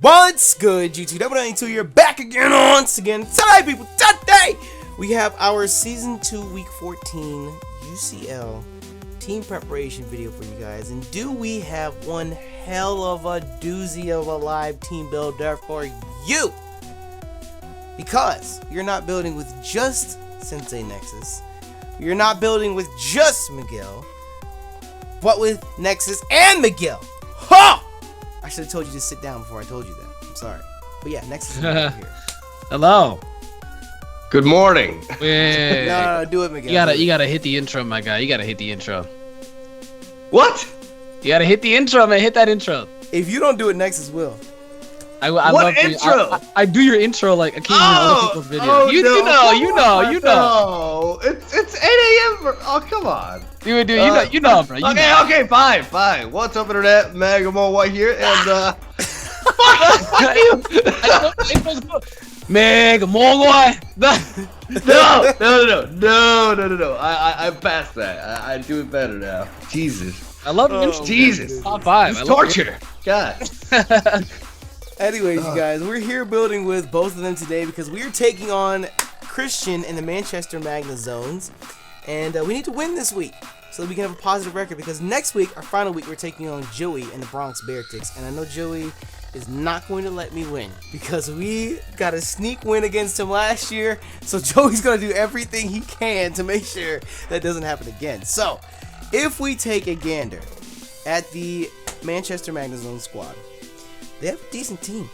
What's good, UCL14 here, back again once again. Today, people, today we have our Season 2, Week 14 UCL team preparation video for you guys. And do we have one hell of a doozy of a live team builder for you? Because you're not building with just Sensei Nexus, you're not building with just Miguel, but with Nexus and Miguel. Ha! I should have told you to sit down before I told you that. I'm sorry. But yeah, Nexus is here. Hello. Good morning. Wait. No, do it, Miguel. You gotta hit the intro, my guy. You gotta hit the intro. What? You gotta hit the intro, man. Hit that intro. If you don't do it, Nexus will. I what love intro? I do your intro like occasionally on other people's videos. You know. No, it's 8 a.m. Oh, come on. Dude, you know, bro. Okay, fine. What's up, internet? Magnezones White here, and Magnezones. No. I passed that. I do it better now. Jesus. I love the intro. Jesus. Top 5. It's torture. God. Anyways, you guys, we're here building with both of them today because we are taking on Christian and the Manchester Magnezones, and we need to win this week so that we can have a positive record, because next week, our final week, we're taking on Joey and the Bronx Bearticks, and I know Joey is not going to let me win because we got a sneak win against him last year, so Joey's going to do everything he can to make sure that doesn't happen again. So, if we take a gander at the Manchester Magnezone squad, they have a decent team.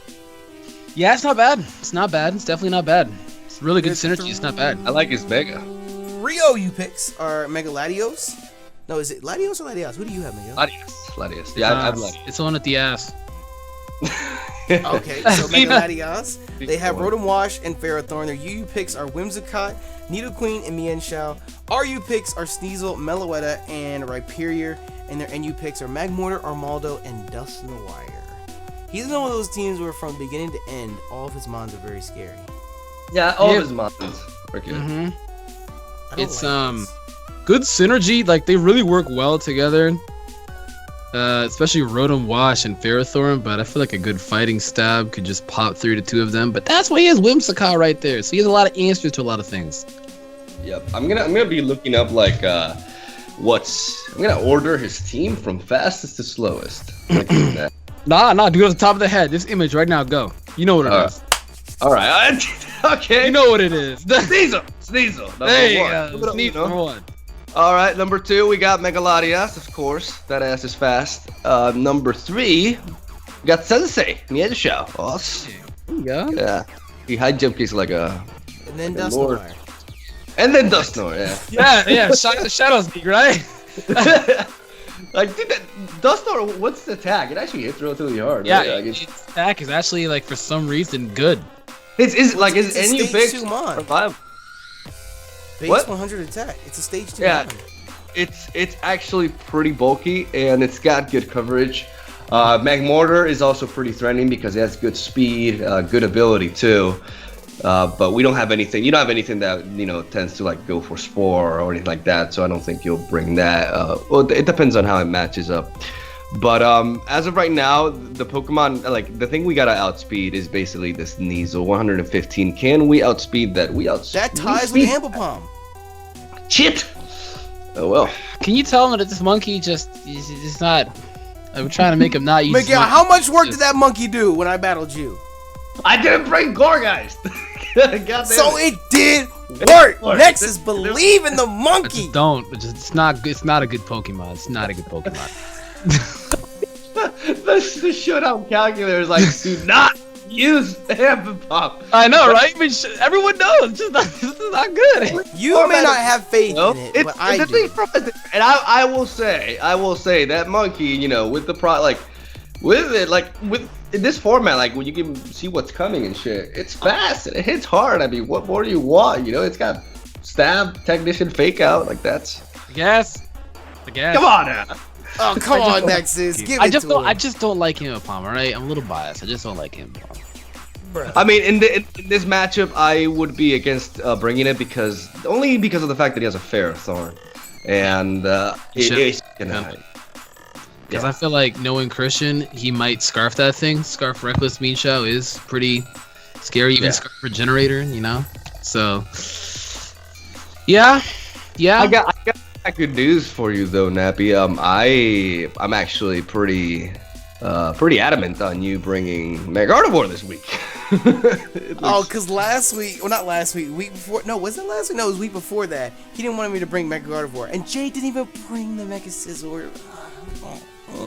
Yeah, it's not bad. It's not bad. It's definitely not bad. It's really good synergy. It's not bad. I like his mega. Rio you picks are Mega Latios. No, is it Latios or Latias? Who do you have, Miguel? Latias. Yeah, I have Latias. It's the one at the ass. Okay, so Mega Latias. They have Rotom Wash and Ferrothorn. Their UU picks are Whimsicott, Nidoqueen, and Mienshao. RU picks are Sneasel, Meloetta, and Rhyperior. And their NU picks are Magmortar, Armaldo, and Dusknoir. He's one of those teams where from beginning to end, all of his mons are very scary. Yeah, all of his mons are good. It's good synergy. Like, they really work well together. Especially Rotom Wash and Ferrothorn, but I feel like a good fighting stab could just pop through the two of them. But that's why he has Whimsicott right there, so he has a lot of answers to a lot of things. Yep, I'm gonna be looking up like I'm gonna order his team from fastest to slowest. Nah, do it on the top of the head. This image right now, go. You know what it is. All right, okay. You know what it is. Sneasel. There you go. Sneasel number 1. All right, number 2, we got Megaladias, of course. That ass is fast. Number 3, we got Sensei, Mienshao. Awesome. There you go. Yeah. He high jump kicks like a. And then Dusknoir. And then Dusknoir, yeah. Yeah. Shadows League, right? Like, dude, Dusknoir, what's the attack? It actually hits relatively hard. Yeah, right? its attack is actually, like, for some reason, good. Is any big survival? Base What? 100 attack. It's a stage 2. Yeah, it's actually pretty bulky and it's got good coverage. Magmortar is also pretty threatening because it has good speed, good ability too. But we don't have anything. You don't have anything that tends to like go for Spore or anything like that. So I don't think you'll bring that. Well, it depends on how it matches up. But as of right now, the Pokemon, like the thing we gotta outspeed is basically this Sneasel 115. Can we outspeed that? That ties with Ambipom. Shit. Oh well. Can you tell him that this monkey is not? I'm trying to make him not use. Miguel, how much work did that monkey do when I battled you? I didn't bring Gorgeist. So it did work. Nexus, believe in the monkey. It's not a good Pokemon. It's not a good Pokemon. The shutdown calculator is like, do not use Ambipom. I know, right? I mean, everyone knows. It's just not good. You may not have faith in it, but I do. And I will say that monkey, with the with in this format, like when you can see what's coming and shit, it's fast and it hits hard. I mean, what more do you want? It's got stab, technician, fake out, like that's. I guess. Come on now. Oh, come on, Nexus. I just don't like him, Palm, alright? I'm a little biased. I just don't like him. I mean, in this matchup, I would be against bringing it only because of the fact that he has a Ferrothorn, and Because I feel like knowing Christian, he might scarf that thing. Scarf Reckless Mean Show is pretty scary, even Scarf Regenerator, you know? So, yeah. I got good news for you though, Nappy. I'm actually pretty adamant on you bringing Megartivore this week. Oh, because last week, well, not last week, week before, no, was it last week? No, it was week before that. He didn't want me to bring Megartivore, and Jay didn't even bring the Mega Scizor.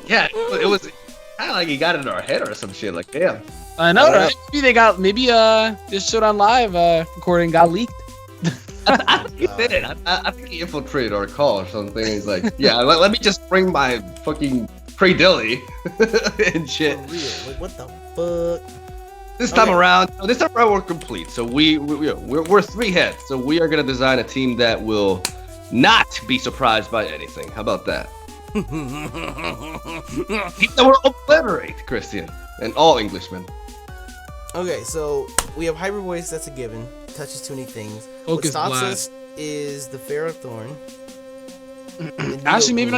Yeah, it was kind of like he got it in our head or some shit. Like, damn. I know, right? Maybe this Showdown Live recording got leaked. I think he did it. I think he infiltrated our call or something. He's like, yeah, let me just bring my fucking Cradilly and shit. For real? Like, what the fuck? This time around we're complete. So we're 3 heads. So we are gonna design a team that will not be surprised by anything. How about that? That will obliterate Christian and all Englishmen. Okay, so we have Hyper Voice. That's a given. Touches too many things. Focus what stops Blast. us is the Ferrothorn. Actually, maybe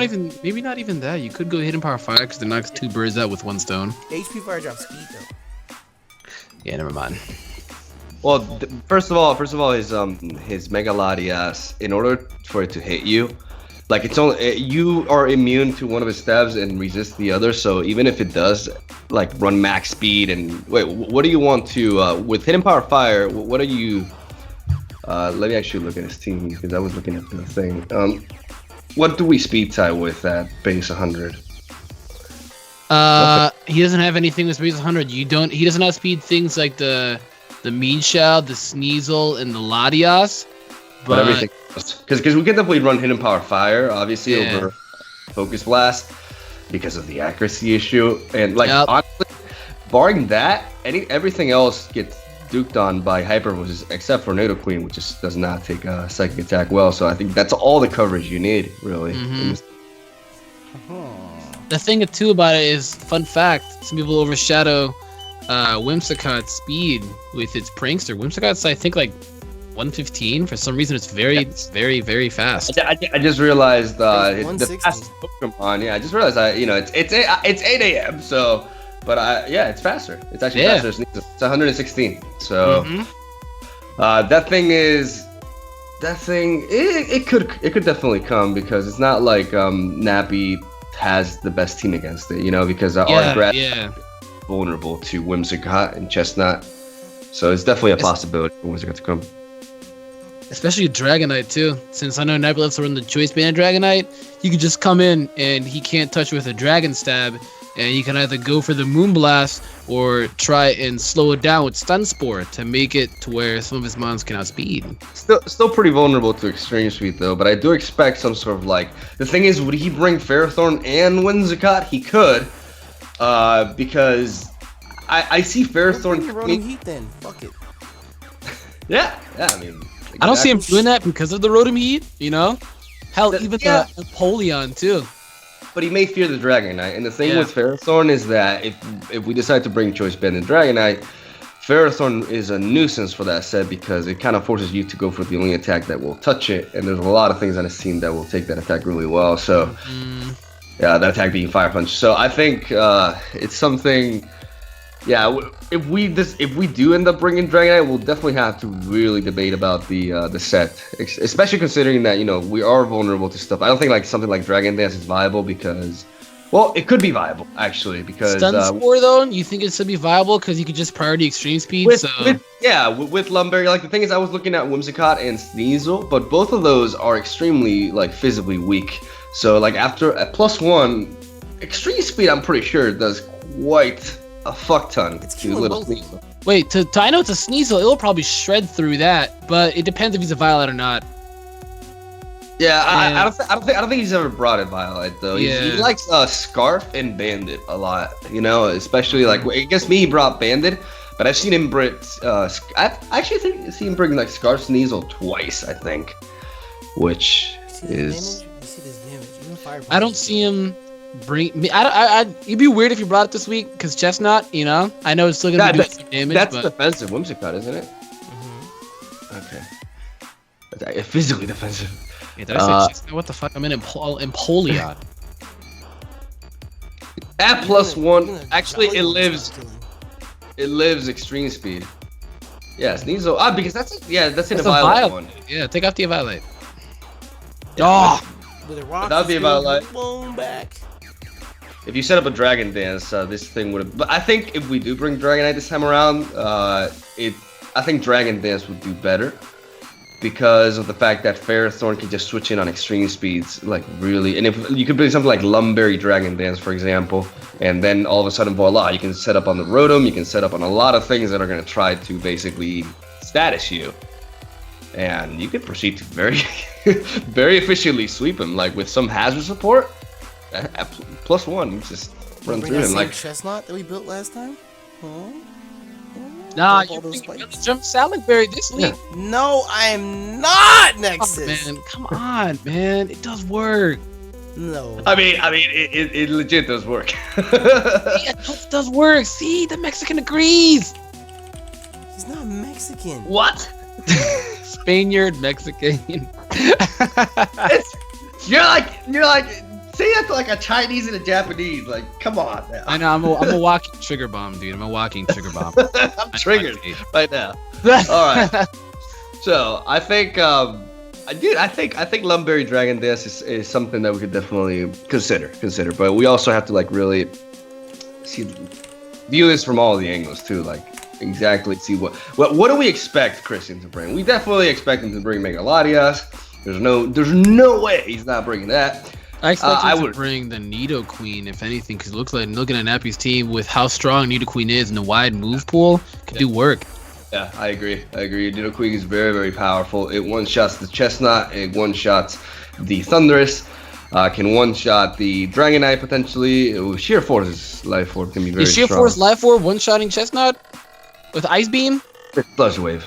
not even that. You could go Hidden Power Fire because it knocks 2 birds out with 1 stone. HP Fire Drop Speed though. Yeah, never mind. Well, first of all, his Mega Latias, in order for it to hit you, like it's only you are immune to one of his stabs and resist the other. So even if it does, like run max speed and wait, what do you want to with Hidden Power Fire? What are you? Let me actually look at his team because I was looking at the thing. What do we speed tie with at base 100? He doesn't have anything with base 100. He doesn't have speed things like the Mean Shell, the Sneasel, and the Latias. But everything else. Because we can definitely run Hidden Power Fire, obviously, over Focus Blast because of the accuracy issue. And like honestly, barring that, everything else gets duked on by Hyper Voice except for Nidoqueen, which just does not take a psychic attack well. So I think that's all the coverage you need, really. The thing too about it is, fun fact, some people overshadow Whimsicott's speed with its Prankster. Whimsicott's, I think, like 115. For some reason, it's very, very, very fast. I just realized the 160. fastest Pokemon. Yeah, I just realized it's 8 a.m. So, but it's faster. It's actually faster. It's 116. So that thing it could definitely come because it's not like Nappy has the best team against it, because our grass is vulnerable to Whimsicott and Chestnut. So it's definitely a possibility for Whimsicott to come. Especially Dragonite too. Since I know Nebulets are in the Choice Band Dragonite, you could just come in and he can't touch with a Dragon Stab, and you can either go for the Moonblast or try and slow it down with Stun Spore to make it to where some of his mons can outspeed. Still pretty vulnerable to Extreme Speed though, but I do expect some sort of the thing is, would he bring Ferrothorn and Whimsicott? He could, because I see Ferrothorn. Rotom Heat then. Fuck it. Yeah, I mean. Exactly. I don't see him doing that because of the Rotom Heat, Hell, even the Napoleon too. But he may fear the Dragonite, and the thing with Ferrothorn is that if we decide to bring Choice Band and Dragonite, Ferrothorn is a nuisance for that set because it kind of forces you to go for the only attack that will touch it, and there's a lot of things on his team that will take that attack really well. So, that attack being Fire Punch. So I think it's something. Yeah, if we do end up bringing Dragonite, we'll definitely have to really debate about the set, especially considering that we are vulnerable to stuff. I don't think something like Dragon Dance is viable because, well, it could be viable actually because Stun Spore though. You think it should be viable because you could just priority Extreme Speed? With Lumberry. The thing is, I was looking at Whimsicott and Sneasel, but both of those are extremely physically weak. So after at +1, Extreme Speed, I'm pretty sure does quite a fuck ton. It's killing both. Wait, I know it's a Sneasel. It'll probably shred through that, but it depends if he's a Violet or not. Yeah, I don't think he's ever brought it Violet though. Yeah. He likes Scarf and Bandit a lot. Especially I guess he brought Bandit, but I've seen him bring. I've actually seen him bring Scarf Sneasel twice. I think, which is. You see this damage? Even Fire Punch. I don't see him. It'd be weird if you brought it this week because Chestnut, I know it's still gonna do some damage. That's defensive Whimsicott, isn't it? Okay. That's physically defensive. Yeah, did I say Chestnut? What the fuck? I'm in Empoleon. At +1, actually it lives extreme speed. Yeah, Sneasel. Because that's in a violet one. Yeah, take off the violet. Yeah, with a rock, that'd be about like blown back. If you set up a Dragon Dance, this thing would have. But I think if we do bring Dragonite this time around, I think Dragon Dance would do better because of the fact that Ferrothorn can just switch in on extreme speeds, like really. And if you could bring something like Lumberry Dragon Dance, for example, and then all of a sudden, voila, you can set up on the Rotom, you can set up on a lot of things that are going to try to basically status you. And you could proceed to very, very efficiently sweep him, like with some hazard support. At +1, just run through him like Chestnut that we built last time. Huh? Nah, you jump Salad Berry this week. No, I am not, Nexus. Oh, man, come on, man. It does work. No. I mean, it legit does work. Yeah, it does work. See, the Mexican agrees. He's not Mexican. What? Spaniard, Mexican. You're like. Say that's like a Chinese and a Japanese. Like, come on now. I know. I'm a walking trigger bomb, dude. I'm a walking trigger bomb. I'm triggered right now. All right. So I think, I think Lumberry Dragon Dance is something that we could definitely consider. But we also have to like really view this from all the angles too. Like exactly see what do we expect Christian to bring? We definitely expect him to bring Mega Latias. There's no way he's not bringing that. I expect him to bring the Nidoqueen, if anything, because it looks like looking at Nappy's team with how strong Nidoqueen is and the wide move pool, could do work. Yeah, I agree. Nidoqueen is very, very powerful. It one-shots the Chestnut. It one-shots the Thundurus. Can one-shot the Dragonite potentially. Sheer Force's Life Orb can be very strong. Is Sheer Force Life Orb one-shotting Chestnut with Ice Beam? Sludge Wave.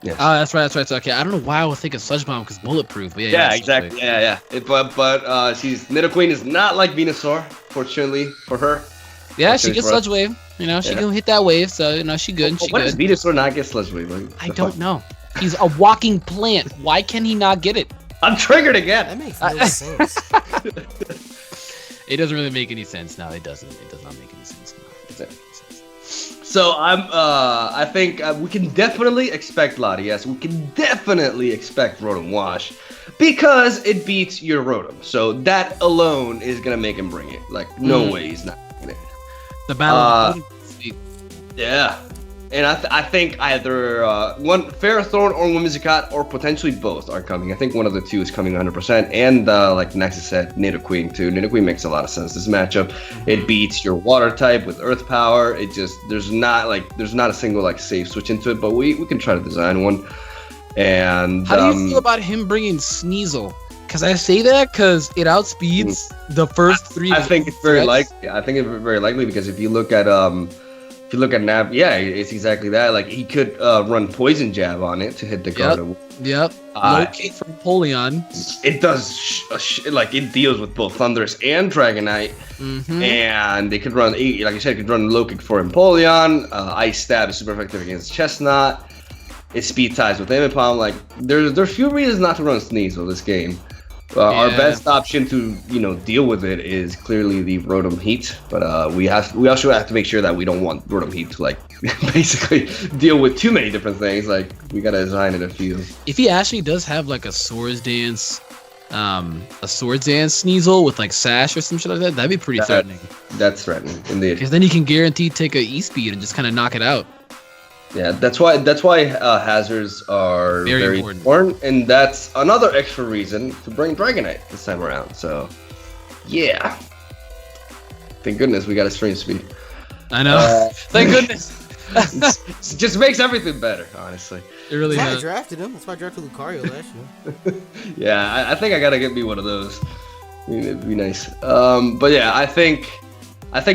Yes. Oh, that's right. Okay, I don't know why I would think of Sludge Bomb because bulletproof. But yeah, exactly. Yeah. But Nidoqueen is not like Venusaur, fortunately for her. Yeah, she gets Sludge Wave. You know, she can hit that wave, so you know she good. Why does Venusaur not get Sludge Wave? I don't know. He's a walking plant. Why can he not get it? I'm triggered again. That makes no sense. It doesn't really make any sense. No, it doesn't. It does not make any sense. No. So I think we can definitely expect Latias. We can definitely expect Rotom Wash because it beats your Rotom. So that alone is gonna make him bring it. Like no way he's not bringing it. The battle. Yeah, and I think either one Ferrothorn or Whimsicott or potentially both are coming. I think one of the two is coming 100%. And like Nexus said, Nidoqueen too. Nidoqueen makes a lot of sense. This matchup, it beats your Water type with Earth Power. It just there's not a single like safe switch into it. But we can try to design one. And how do you feel about him bringing Sneasel? Because I say that because it outspeeds the first three. I think it's very likely. I think it's very likely because if you look at Nav, yeah, it's exactly that. Like he could run Poison Jab on it to hit the Gardevoir. Yep. Low-key from Empoleon. It does like it deals with both Thundurus and Dragonite, and it could run like I said, it could run low kick for Empoleon. Ice Stab is super effective against Chestnut. It speed ties with Impalm. Like there's few reasons not to run Sneasel this game. Our best option to deal with it is clearly the Rotom Heat, but we also have to make sure that we don't want Rotom Heat to like basically deal with too many different things. Like we gotta design it a few. If he actually does have like a Swords Dance Sneasel with like Sash or some shit like that, that'd be pretty threatening. That's threatening indeed. Because then he can guarantee take a E-Speed and just kind of knock it out. Yeah, that's why hazards are very important, and that's another extra reason to bring Dragonite this time around. So, yeah. Thank goodness we got a stream speed. I know. Thank goodness. It just makes everything better, honestly. It really does. I drafted him. That's why I drafted Lucario last year. Yeah, I think I gotta get me one of those. It'd be nice. But yeah, I think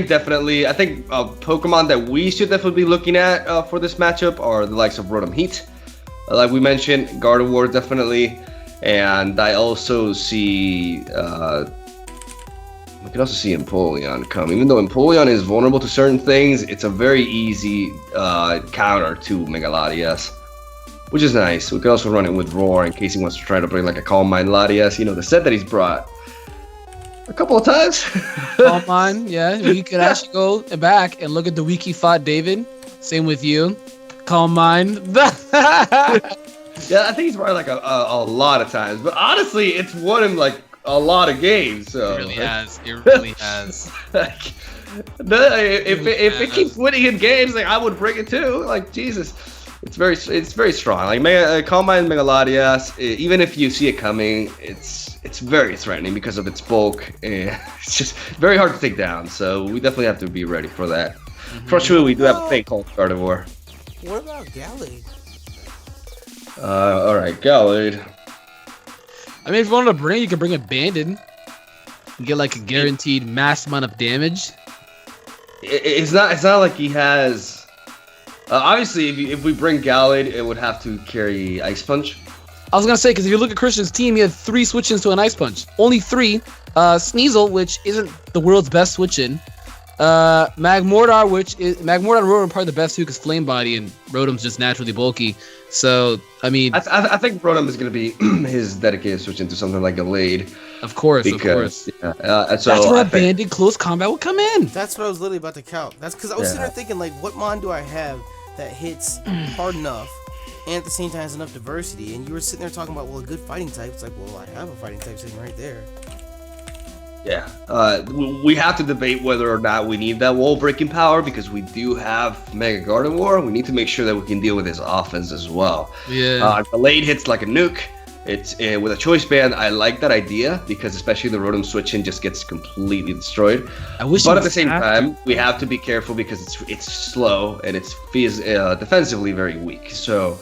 definitely. I think Pokemon that we should definitely be looking at for this matchup are the likes of Rotom Heat. Like we mentioned, Gardevoir definitely, and I also see. We can also see Empoleon come. Even though Empoleon is vulnerable to certain things, it's a very easy counter to Mega Latias, which is nice. We could also run it with Roar in case he wants to try to bring like a Calm Mind Latias. The set that he's brought. A couple of times. Calm Mind, yeah. We could actually go back and look at the week he fought David. Same with you. Calm Mind. Yeah, I think he's probably like a lot of times. But honestly, it's won him like a lot of games. So it really has. It really has. Like, if it keeps winning in games, like I would bring it too. Like Jesus, it's very strong. Like Calm Mind Megalodias, even if you see it coming, it's very threatening because of its bulk. It's just very hard to take down. So we definitely have to be ready for that. For sure, we do have a thing called Gardevoir. What about Gallade? All right, Gallade. I mean, if you wanted to bring, you could bring Abandon. You get like a guaranteed mass amount of damage. It's not like he has. Obviously, if we bring Gallade, it would have to carry Ice Punch. I was gonna say, because if you look at Christian's team, he had 3 switch-ins to an Ice Punch. Only 3. Sneasel, which isn't the world's best switch-in. Magmortar, Magmortar and Rotom are probably the best too, because Flame Body and Rotom's just naturally bulky. So, I mean, I think Rotom is going to be his dedicated switch into something like Gallade. Of course. Yeah, so that's where Abandoned Close Combat would come in. That's what I was literally about to count. That's because I was sitting there thinking, like, what mon do I have that hits hard enough and at the same time has enough diversity? And you were sitting there talking about, well, a good fighting type. It's like, well, I have a fighting type sitting right there. Yeah, we have to debate whether or not we need that wall breaking power, because we do have Mega Gardevoir. We need to make sure that we can deal with his offense as well. Yeah. Gallade hits like a nuke. It's with a choice band. I like that idea, because especially the Rotom switch-in just gets completely destroyed. But at the same time, we have to be careful because it's slow and it's defensively very weak. So,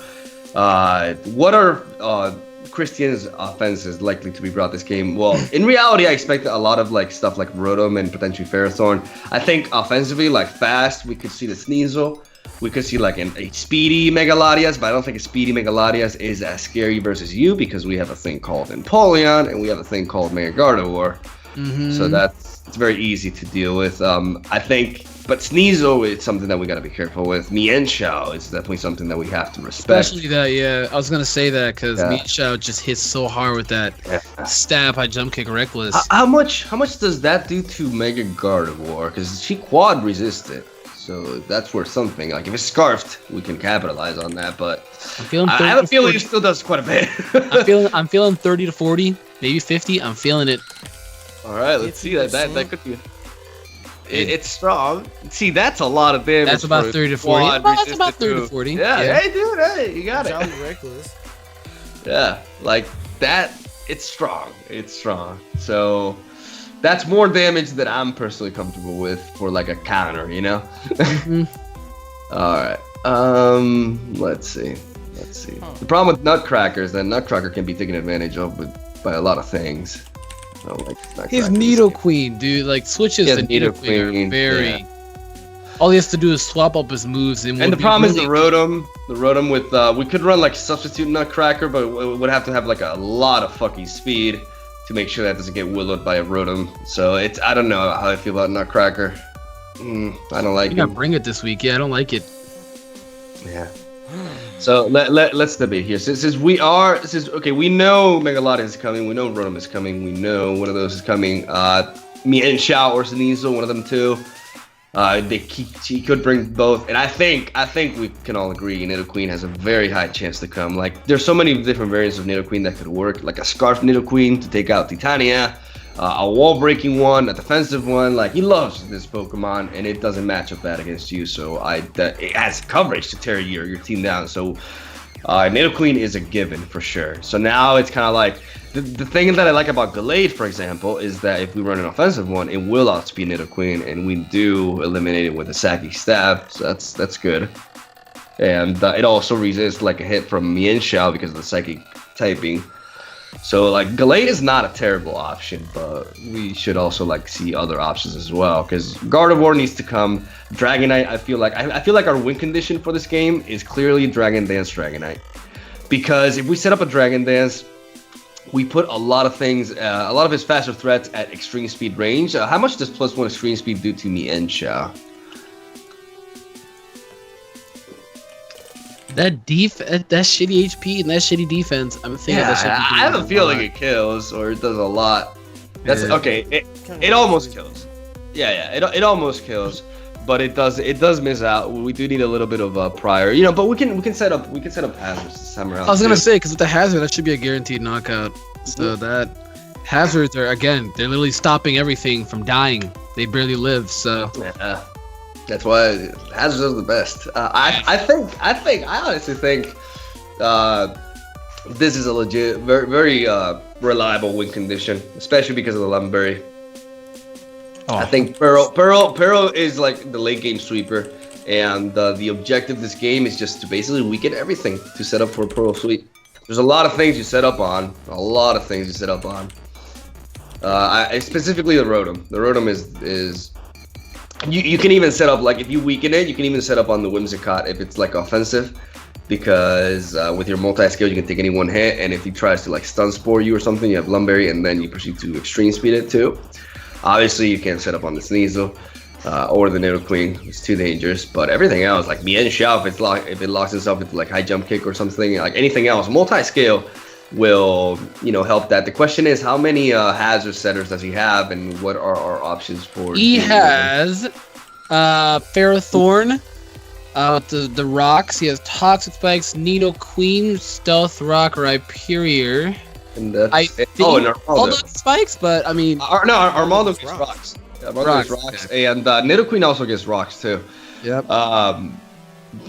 what are Christian's offense is likely to be brought this game? Well, in reality, I expect a lot of like stuff like Rotom and potentially Ferrothorn. I think offensively, like fast, we could see the Sneasel. We could see like a speedy Megalodias, but I don't think a speedy Megalodias is as scary versus you, because we have a thing called Empoleon and we have a thing called Mega Gardevoir. So it's very easy to deal with. I think, but Sneasel is something that we got to be careful with. Mienshao is definitely something that we have to respect. Especially that, yeah. I was gonna say that because Mienshao just hits so hard with that stab, high jump kick, reckless. How much does that do to Mega Gardevoir? Because she quad resisted. So that's worth something. Like if it's scarfed, we can capitalize on that. But I have a feeling it still does quite a bit. I'm feeling 30 to 40, maybe 50. I'm feeling it. All right, let's see that could be. It's strong. See, that's a lot of damage. That's about 30 to 40. That's about 30 to 40. Yeah. Hey, dude. Hey, you got it. Reckless. Yeah, like that. It's strong. It's strong. So. That's more damage that I'm personally comfortable with for like a counter, you know? All right. Let's see. The problem with Nutcracker is that Nutcracker can be taken advantage of by a lot of things. I don't like Nutcracker. His Nidoqueen, dude, like switches to Nidoqueen are very. Yeah. All he has to do is swap up his moves, and the problem is the Rotom. The Rotom with we could run like substitute Nutcracker, but it would have to have like a lot of fucking speed to make sure that doesn't get willowed by a Rotom. So I don't know how I feel about Nutcracker. I don't like it. You gotta bring it this week. Yeah, I don't like it. Yeah. So let's debate here. Since we know Megalodion is coming, we know Rotom is coming, we know one of those is coming. Mienshao or Sneasel, one of them too. He could bring both, and I think we can all agree Nidoqueen has a very high chance to come. Like there's so many different variants of Nidoqueen that could work, like a Scarf Nidoqueen to take out Titania, a wall breaking one, a defensive one. Like he loves this Pokemon, and it doesn't match up bad against you. So it has coverage to tear your team down. So Nidoqueen is a given for sure. So now it's kind of like. The thing that I like about Gallade, for example, is that if we run an offensive one, it will outspeed Nidoqueen, and we do eliminate it with a Psychic Stab, so that's good. And it also resists like a hit from Mienshao because of the Psychic typing. So like Gallade is not a terrible option, but we should also like see other options as well, because Gardevoir needs to come. Dragonite, I feel like our win condition for this game is clearly Dragon Dance Dragonite, because if we set up a Dragon Dance, we put a lot of things, a lot of his faster threats at extreme speed range. How much does +1 extreme speed do to Mienshao? That shitty HP and that shitty defense. I'm thinking that should be I have a feeling it kills, or it does a lot. That's okay. It almost kills. Yeah. It almost kills, but it does miss out. We do need a little bit of prior, but we can set up hazards this time around. I was gonna say, because with the hazard, that should be a guaranteed knockout. So that hazards are, again, they're literally stopping everything from dying. They barely live. So yeah, that's why hazards are the best. I honestly think this is a legit, very, very reliable win condition, especially because of the Lumberry. I think Pearl is like the late game sweeper, and the objective of this game is just to basically weaken everything to set up for a Pearl sweep. There's a lot of things you set up on. Specifically the Rotom. The Rotom is you can even set up, like, if you weaken it, you can even set up on the Whimsicott if it's like offensive, because with your multi-skill you can take any one hit, and if he tries to like stun spore you or something, you have Lumberry, and then you proceed to extreme speed it too. Obviously you can't set up on the Sneasel or the Nidoqueen. It's too dangerous. But everything else, like Mien Xiao, if it locks itself into like high jump kick or something, like anything else, multi-scale will help that. The question is, how many hazard setters does he have, and what are our options for? He has Ferrothorn, the rocks. He has Toxic Spikes, Nidoqueen, Stealth Rock, Rhyperior. And that's and Armaldo spikes, but I mean, Armaldo gets rocks. Armaldo gets rocks, and Nidoqueen also gets rocks too. Yep.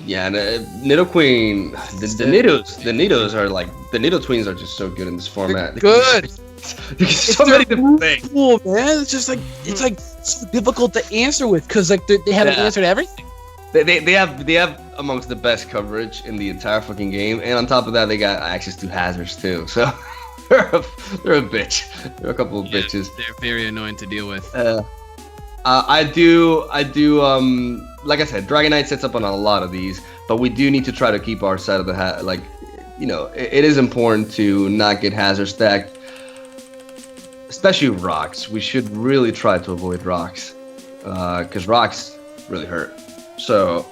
Yeah, and Nidoqueen, the Nidos are like, the Nidotweens are just so good in this format. Good. There's so many different things. Cool, man. It's just like so difficult to answer with, because like they haven't answered everything. They have amongst the best coverage in the entire fucking game, and on top of that, they got access to hazards too. So they're a bitch. They're a couple of bitches. They're very annoying to deal with. I do. Like I said, Dragonite sets up on a lot of these, but we do need to try to keep our side of the hat. Like, it is important to not get hazard stacked, especially rocks. We should really try to avoid rocks, because rocks really hurt. So,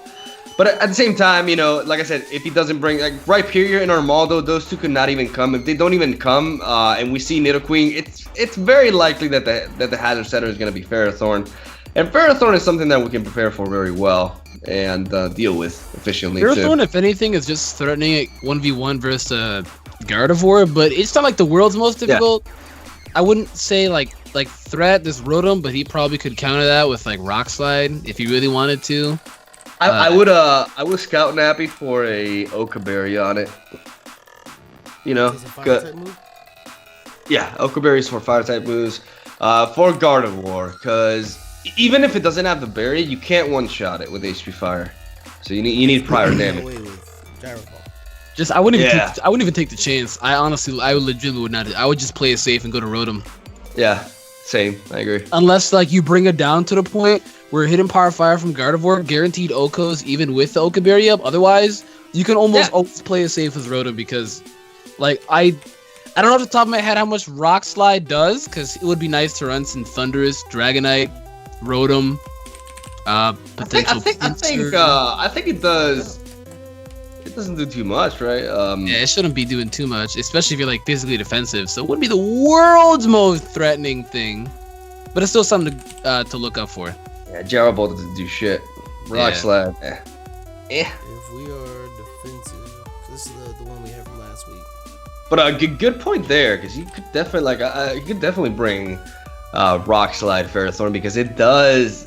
but at the same time, like I said, if he doesn't bring, like, Rhyperior and Armaldo, those two could not even come. If they don't even come, and we see Nidoqueen, it's very likely that the hazard setter is going to be Ferrothorn. And Ferrothorn is something that we can prepare for very well and deal with efficiently. Ferrothorn, if anything, is just threatening a 1v1 versus Gardevoir, but it's not like the world's most difficult. Yeah. I wouldn't say like threat this Rotom, but he probably could counter that with like Rock Slide if he really wanted to. I would Scout Nappy for a Okaberry on it. Yeah, Okaberry's for fire type moves. For Gardevoir, because even if it doesn't have the berry, you can't one-shot it with HP Fire. So you need prior damage. I wouldn't even take the chance. I legitimately would not. I would just play it safe and go to Rotom. Yeah, same. I agree. Unless like you bring it down to the point where hidden Power Fire from Gardevoir guaranteed Okos even with the Okaberry up. Otherwise, you can almost always play it safe with Rotom, because like I don't know off the top of my head how much Rock Slide does, because it would be nice to run some Thundurus, Dragonite, Rotom, potential. I think it does. It doesn't do too much, right? Yeah, it shouldn't be doing too much, especially if you're like physically defensive. So it wouldn't be the world's most threatening thing, but it's still something to look up for. Yeah, Gyarabolt doesn't do shit. Rock Slide. If we are defensive, this is the one we had from last week. But a good point there, because you could definitely bring Rock Slide Ferrothorn, because it does.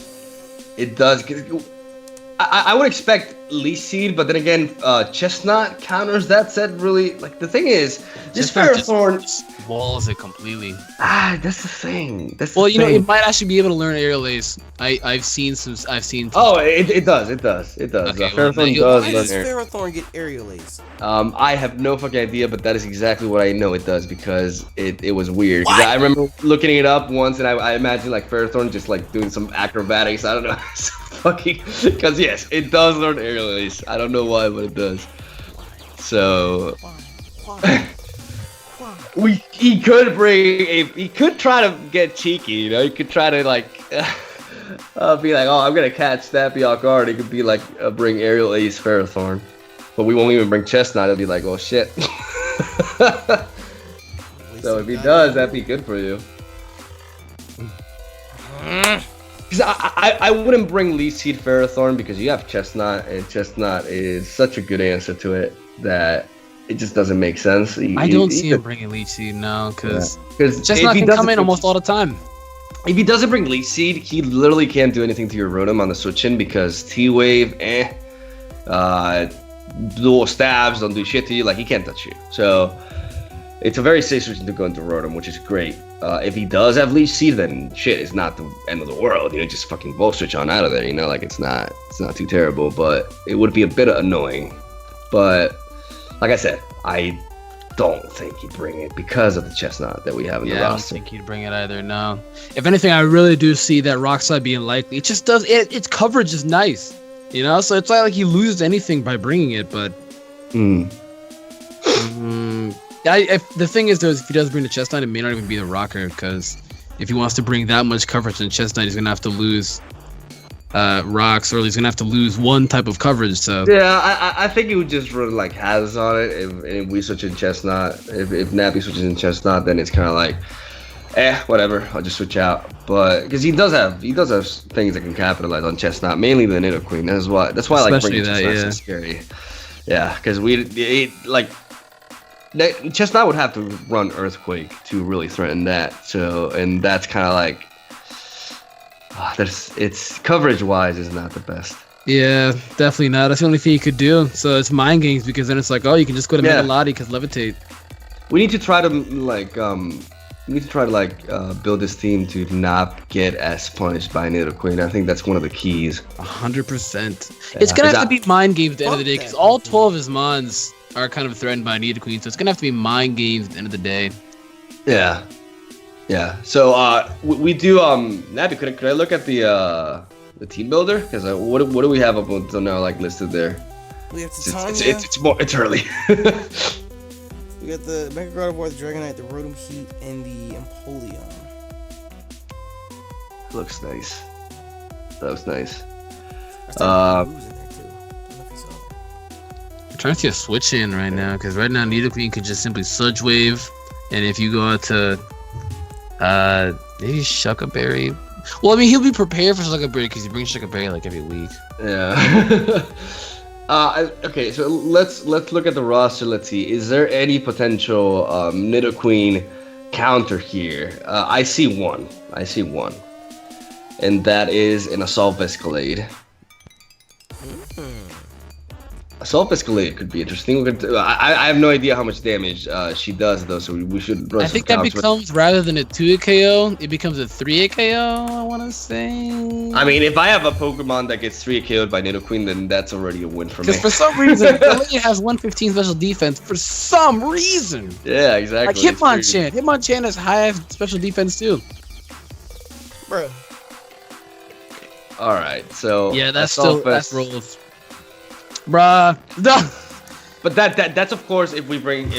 I would expect Leaf Seed, but then again, Chestnut counters that set really. Like, the thing is, this Ferrothorn walls it completely. That's the thing. It might actually be able to learn Aerial Ace. I've seen. Oh, it does. Okay, Ferrothorn does learn. Why does Ferrothorn get Aerial Ace? I have no fucking idea, but that is exactly what I know it does, because it was weird. I remember looking it up once, and I imagine like Ferrothorn just like doing some acrobatics. I don't know. Fucking, because yes, it does learn Aerial Ace. I don't know why, but it does. So he could try to get cheeky, he could try to like be like, oh, I'm gonna catch Stampy off guard. It could be like bring Aerial Ace Ferrothorn, but we won't even bring Chestnut. It'll be like, oh shit. So if he does, that'd be good for you. Because I wouldn't bring Leaf Seed Ferrothorn because you have Chestnut, and Chestnut is such a good answer to it that it just doesn't make sense. I don't see him bringing Leech Seed now because Chestnut can come in almost all the time. If he doesn't bring Leech Seed, he literally can't do anything to your Rotom on the switch-in because T-Wave, dual stabs don't do shit to you. Like, he can't touch you. So it's a very safe switch to go into Rotom, which is great. If he does have Leech Seed, then shit, it's not the end of the world. You know, just fucking Volt Switch on out of there. You know, like it's not too terrible, but it would be a bit annoying. But like I said, I don't think he'd bring it because of the Chestnut that we have in the roster. I don't think he'd bring it either. No. If anything, I really do see that Rock Slide being likely. It just does. Its coverage is nice, you know. So it's not like he loses anything by bringing it, but. The thing is, though, if he does bring the Chestnut, it may not even be the Rocker, because if he wants to bring that much coverage in Chestnut, he's gonna have to lose rocks, or he's gonna have to lose one type of coverage. So yeah, I think he would just run like Has on it if we switch in Chestnut. If Nappy switches in Chestnut, then it's kind of like, whatever. I'll just switch out. But because he does have things that can capitalize on Chestnut, mainly the Nidoqueen. That's why I like bringing Chestnut so scary. Yeah, because Chestnut would have to run Earthquake to really threaten that. So, and that's kind of like, it's coverage wise is not the best. Yeah, definitely not. That's the only thing you could do. So it's mind games, because then it's like, oh, you can just go to Mega Lottie because Levitate. We need to try to build this team to not get S punished by Nidoqueen. I think that's one of the keys. 100%. It's gonna have to be mind games at the end of the day, because all 12 of his mons are kind of threatened by Nidoqueen, so it's gonna have to be mind games at the end of the day. Yeah. So we do Nappy, could I look at the team builder? Because what do we have up until now like listed there? We have Titania. It's early. We got the Mega Gardevoir, the Dragonite, the Rotom Heat, and the Empoleon. Looks nice. That was nice. I'm trying to see a switch in right now, because right now Nidoqueen could just simply Sludge Wave, and if you go out to maybe Shucka Berry. Well, I mean, he'll be prepared for Shucka Berry because he brings Shucka Berry like every week. Yeah. Okay, so let's look at the roster. Let's see. Is there any potential Nidoqueen counter here? I see one. And that is an Assault Escalade. Assault Escalade could be interesting. I have no idea how much damage she does, though, so we should run. I think that becomes, rather than a 2-hit KO, it becomes a 3-hit KO, I want to say. I mean, if I have a Pokemon that gets 3-hit KO'd by Nidoqueen, then that's already a win for me. Because for some reason, Galea has 115 special defense, for some reason. Yeah, exactly. Like Hitmonchan. Hitmonchan has high special defense, too. Bro. Alright, so... Yeah, that's rolls. Bruh. But that's of course if we bring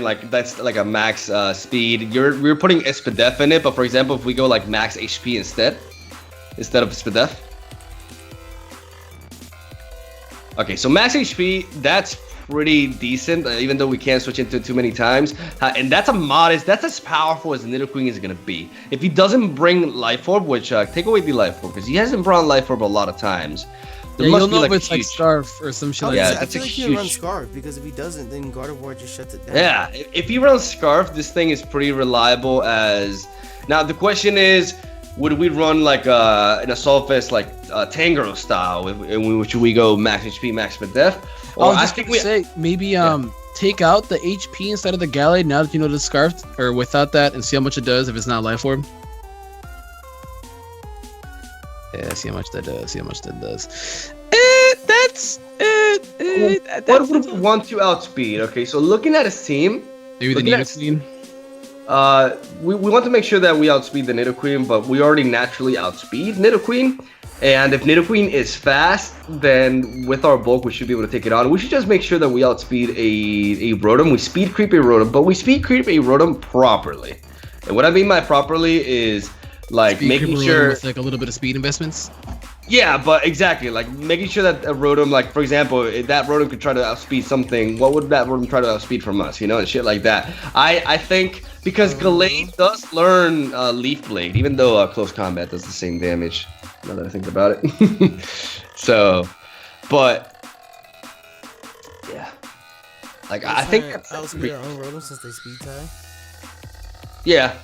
like that's like a max speed. We're putting Espadef in it, but for example, if we go like max HP instead of Espadef. Okay, so max HP, that's pretty decent, even though we can't switch into it too many times. And that's as powerful as Nidoqueen is gonna be. If he doesn't bring Life Orb, which take away the Life Orb, because he hasn't brought Life Orb a lot of times. Yeah, you'll know if it's like Scarf or some shit like that. I feel like he'll run Scarf, because if he doesn't, then Gardevoir just shuts it down. Yeah, if he runs Scarf, this thing is pretty reliable as... Now, the question is, would we run like an Assault Vest like Tangrowth style, in which we go max HP, max Def? Or I was just gonna say, maybe take out the HP inside of the Gallade now that you know the Scarf, or without that, and see how much it does if it's not Life Orb. Yeah, see how much that does. What would we want to outspeed? Okay, so looking at his team, maybe the Nidoqueen. We want to make sure that we outspeed the Nidoqueen, but we already naturally outspeed Nidoqueen. And if Nidoqueen is fast, then with our bulk, we should be able to take it on. We should just make sure that we outspeed a Rotom. We speed creep a Rotom, but we speed creep a Rotom properly. And what I mean by properly is like speed making sure with like a little bit of speed investments. Yeah, but exactly, like making sure that a Rotom, like for example, if that Rotom could try to outspeed something, what would that Rotom try to outspeed from us, you know, and shit like that. I think because Gallade does learn Leaf Blade, even though close combat does the same damage. Now that I think about it, so, but yeah, like I think that's outspeed our own Rotom since they speed tie. Yeah,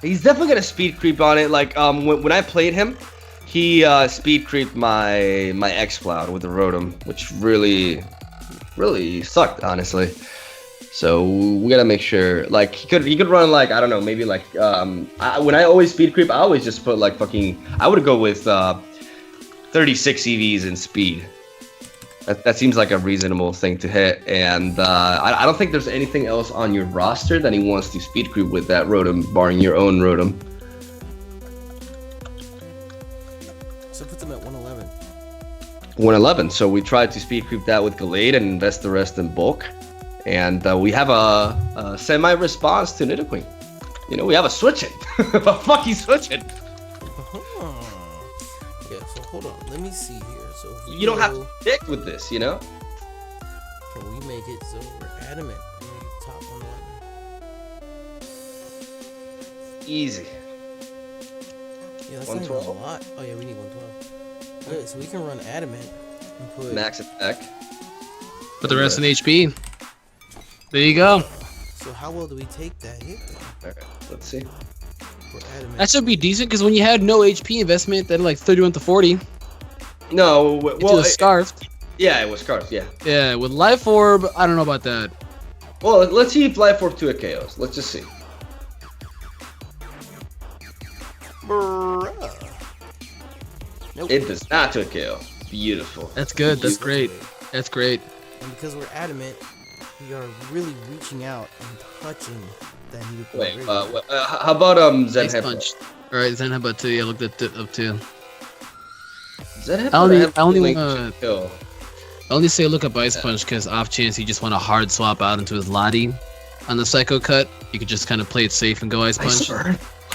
he's definitely gonna speed creep on it. Like when I played him. He speed creeped my X-Cloud with the Rotom, which really sucked, honestly. So we gotta make sure, like he could run like, I don't know, maybe like when I always speed creep, I always just put like I would go with 36 EVs in speed. That seems like a reasonable thing to hit, and I don't think there's anything else on your roster that he wants to speed creep with that Rotom, barring your own Rotom. So put them at 111. 111. So we tried to speed creep that with Gallade and invest the rest in bulk. And we have a semi-response to Nidoqueen. You know, we have a switch-it. A fucking switch-it. Yeah, so hold on. Let me see here. So you don't have to predict with this, you know? Can we make it so we're adamant and make it top 111? Easy. Yeah, that's not even a lot. Oh yeah, we need 112. Okay, so we can run adamant and put max attack. Put the rest in HP. There you go. So how well do we take that hit then? Alright, let's see. For adamant. That should be decent because when you had no HP investment, then like 31 to 40. No, well, it was scarfed. Yeah, it was scarfed. Yeah. Yeah, with Life Orb, I don't know about that. Well, let's see if Life Orb 2 KOs. Let's just see. Nope. It does not 2 KO. Beautiful. That's good. That's great. That's great. And because we're adamant, we are really reaching out and touching that Nidoqueen. Wait, how about Zen Ice Hippo? Punch. All right, Zen Hippo too. Yeah, I looked at it up too. Zen Hippo. I only say look up Ice Punch because off chance you just want to hard swap out into his Lottie on the Psycho Cut, you could just kind of play it safe and go Ice Punch.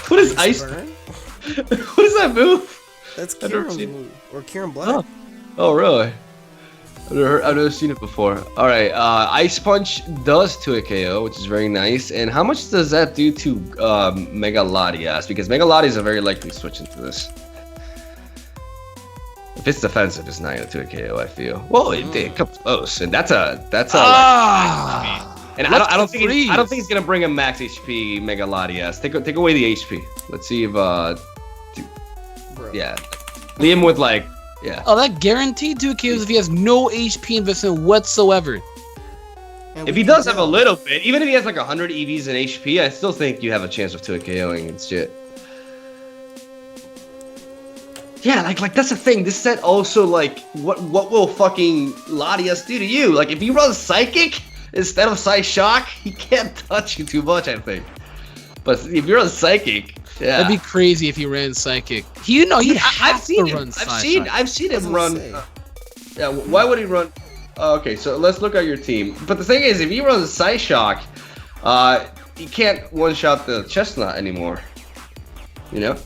What is Ice Burn? What is that move? That's Kieran's move. Or Kieran Black. Oh really? I've never seen it before. Alright, Ice Punch does 2 KO, which is very nice. And how much does that do to Mega Latias? Because Mega Latias are very likely to switch into this. If it's defensive, it's not gonna 2 KO, I feel. Well, it comes close, and that's a like, and I don't think it's gonna bring a max HP Mega Latias. Take away the HP. Let's see if yeah, leave him with like. Yeah. Oh, that guaranteed 2 KOs if he has no HP investment whatsoever. If he does have a little bit, even if he has like 100 EVs in HP, I still think you have a chance of 2 KOing and shit. Yeah, like that's the thing. This set also like what will fucking Latias do to you? Like if he runs Psychic instead of Psy Shock, he can't touch you too much, I think. But if you're on Psychic. Yeah. That'd be crazy if he ran Psychic. I've seen him run. Yeah, why would he run? Okay, so let's look at your team. But the thing is, if he runs Psyshock, he can't one-shot the Chestnut anymore. You know?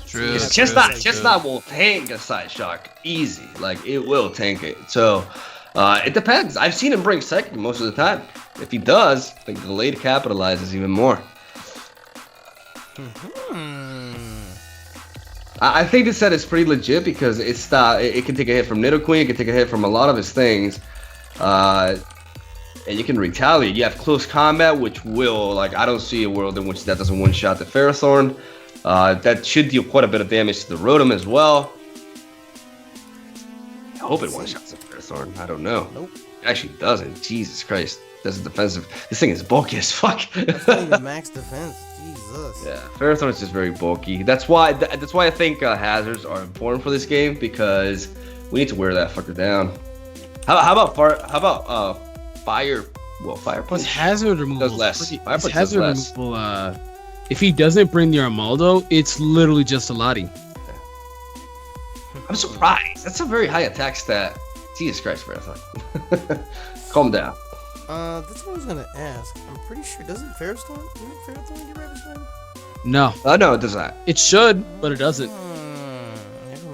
True. Chestnut will tank a Psyshock easy. Like it will tank it. So it depends. I've seen him bring Psychic most of the time. If he does, the Gallade capitalizes even more. I think this set is pretty legit because it can take a hit from Nidoqueen, it can take a hit from a lot of his things, and you can retaliate. You have close combat, which will, like, I don't see a world in which that doesn't one-shot the Ferrothorn. That should deal quite a bit of damage to the Rotom as well. I hope it one-shots the Ferrothorn. I don't know. Nope. It actually doesn't. Jesus Christ. That's defensive. This thing is bulky as fuck. That's not even max defense. Jesus. Yeah, Ferrothorn is just very bulky. That's why I think hazards are important for this game because we need to wear that fucker down. How about fire? Well, fire punch. His hazard removal does less. Fire punch hazard does less. removal. If he doesn't bring the Armaldo, it's literally just a Lottie. I'm surprised. That's a very high attack stat. Jesus Christ, Ferrothorn. Calm down. That's what I was gonna ask. I'm pretty sure doesn't Ferrothorn get Ravished? No. No, it does not. It should, but it doesn't. Never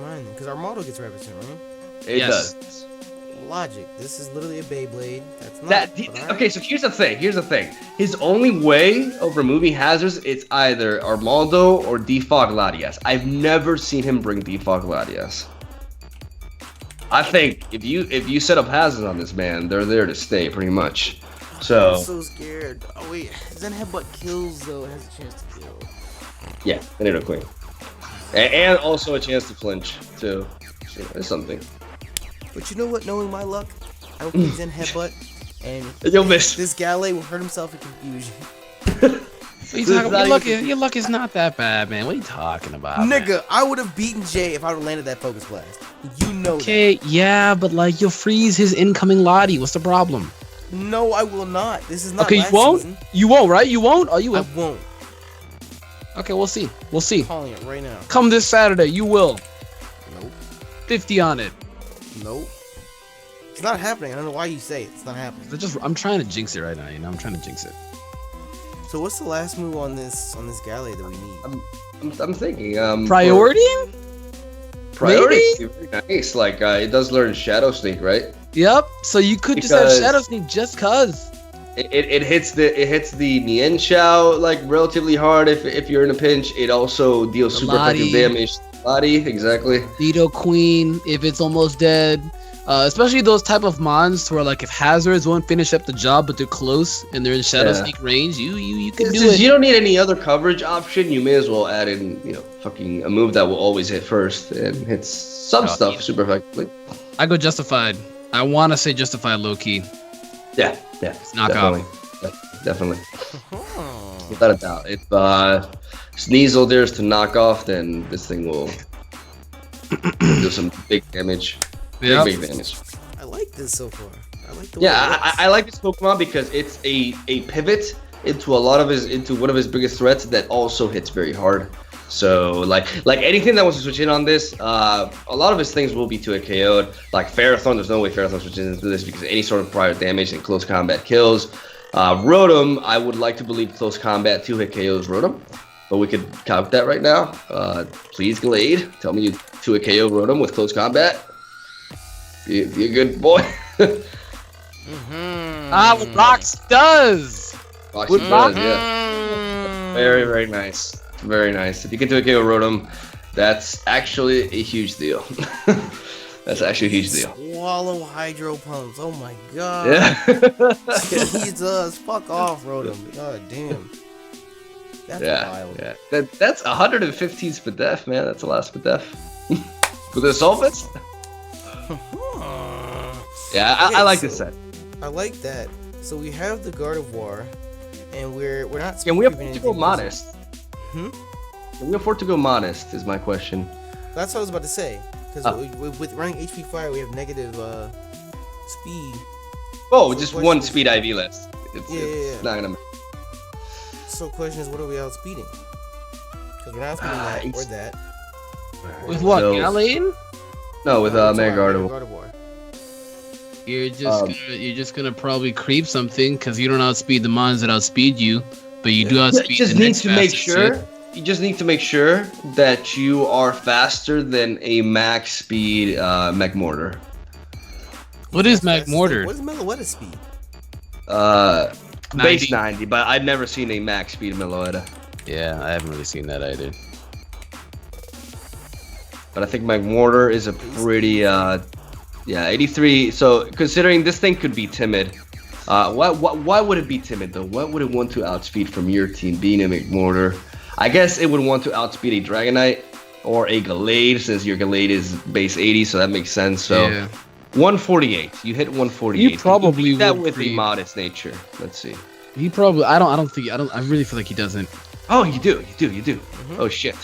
our model gets represent, right? It Yes. does. Logic. This is literally a Beyblade. That's not. That but alright. okay, so here's the thing. His only way of removing hazards is either Armaldo or Defog Latias. I've never seen him bring Defog Latias. I think if you set up hazards on this man, they're there to stay pretty much. So I'm so scared. Oh wait, Zen Headbutt kills though. It has a chance to kill. yeah, Tornado Queen, and also a chance to flinch too. You know, it's something. But you know what? Knowing my luck, I will play Zen Headbutt, and You'll miss. this Galley will hurt himself in confusion. Your luck is not that bad, man. What are you talking about, Nigga, man? I would have beaten Jay if I would have landed that focus blast. You know Okay, yeah, but like you'll freeze his incoming Lottie. What's the problem? that. No, I will not. This is not Okay, you last won't. season. You won't, right? You won't. Oh, you I will. won't. Okay, we'll see. We'll see. I'm calling it right now. Come this Saturday, you will. Nope. 50 on it. Nope. It's not happening. I don't know why you say it. It's not happening. I'm trying to jinx it right now. You know, I'm trying to jinx it. So what's the last move on this Galley that we need? I'm thinking. Priority? Priority. Maybe? Very nice. Like it does learn Shadow Sneak, right? Yep. So you could just have Because- Shadow Sneak just cause. It hits the Nien Chao like relatively hard if you're in a pinch. It also deals The super effective Lottie. damage. Lottie, exactly. Veto Queen if it's almost dead. Especially those type of mons where like if hazards won't finish up the job but they're close and they're in Shadow Yeah. Sneak range, you can It's do just, it. you don't need any other coverage option. You may as well add in, fucking a move that will always hit first and hits some Oh, stuff yeah. super effectively. I go Justified. I want to say Justified low key. Yeah, knock definitely. Definitely. Without a doubt. If Sneasel dares to knock off, then this thing will do some big damage. Yeah. Big damage. I like this so far. I like the way Yeah, it looks. I like this Pokemon because it's a pivot into one of his biggest threats that also hits very hard. So like anything that wants to switch in on this, a lot of his things will be 2-hit KO'd. Like Ferrothorn, there's no way Ferrothorn switches into this because any sort of prior damage and close combat kills. Rotom, I would like to believe close combat 2-hit KOs Rotom, but we could count that right now. Please Glade, tell me you 2-hit KO Rotom with close combat. Be a good boy. What Rocks does. Roxy does, yeah. Very, very nice. Very nice. If you can do a KO Rotom, that's actually a huge deal. That's actually a huge deal. Swallow Hydro Pumps. Oh my god. Yeah. Jesus. Fuck off, Rotom. God damn. That's wild. Yeah. That's 115 Spadef, man. That's a lot of Spadef. With the Sulfits? Yeah, I like this set. I like that. So we have the Gardevoir, and we're not. Can we afford speaking to go anything modest? Hmm? Can we afford to go modest is my question. That's what I was about to say. Because with running HP Fire, we have negative speed. Oh, So just question one is- speed IV less. It's Yeah. not gonna. So the question is, what are we outspeeding? Because we're not outspeeding that or that. With what? So- Gallade? No, with Gardevoir, Mega Gardevoir. Gardevoir. You're just gonna probably creep something because you don't outspeed the mons that outspeed you, but you do outspeed You just the need next to make fastest sure. set. You just need to make sure that you are faster than a max speed Magmortar. What is That's- Magmortar? What is Meloetta speed? Base 90, but I've never seen a max speed Meloetta. Yeah, I haven't really seen that either. But I think Magmortar is a pretty 83. So considering this thing could be timid, why would it be timid though? What would it want to outspeed from your team being a Magmortar? I guess it would want to outspeed a Dragonite or a Gallade since your Gallade is base 80, so that makes sense. So Yeah. 148. You hit 148. You probably beat that would with a creep. modest nature. Let's see. He probably. I really feel like he doesn't. Oh, you do. Oh shit.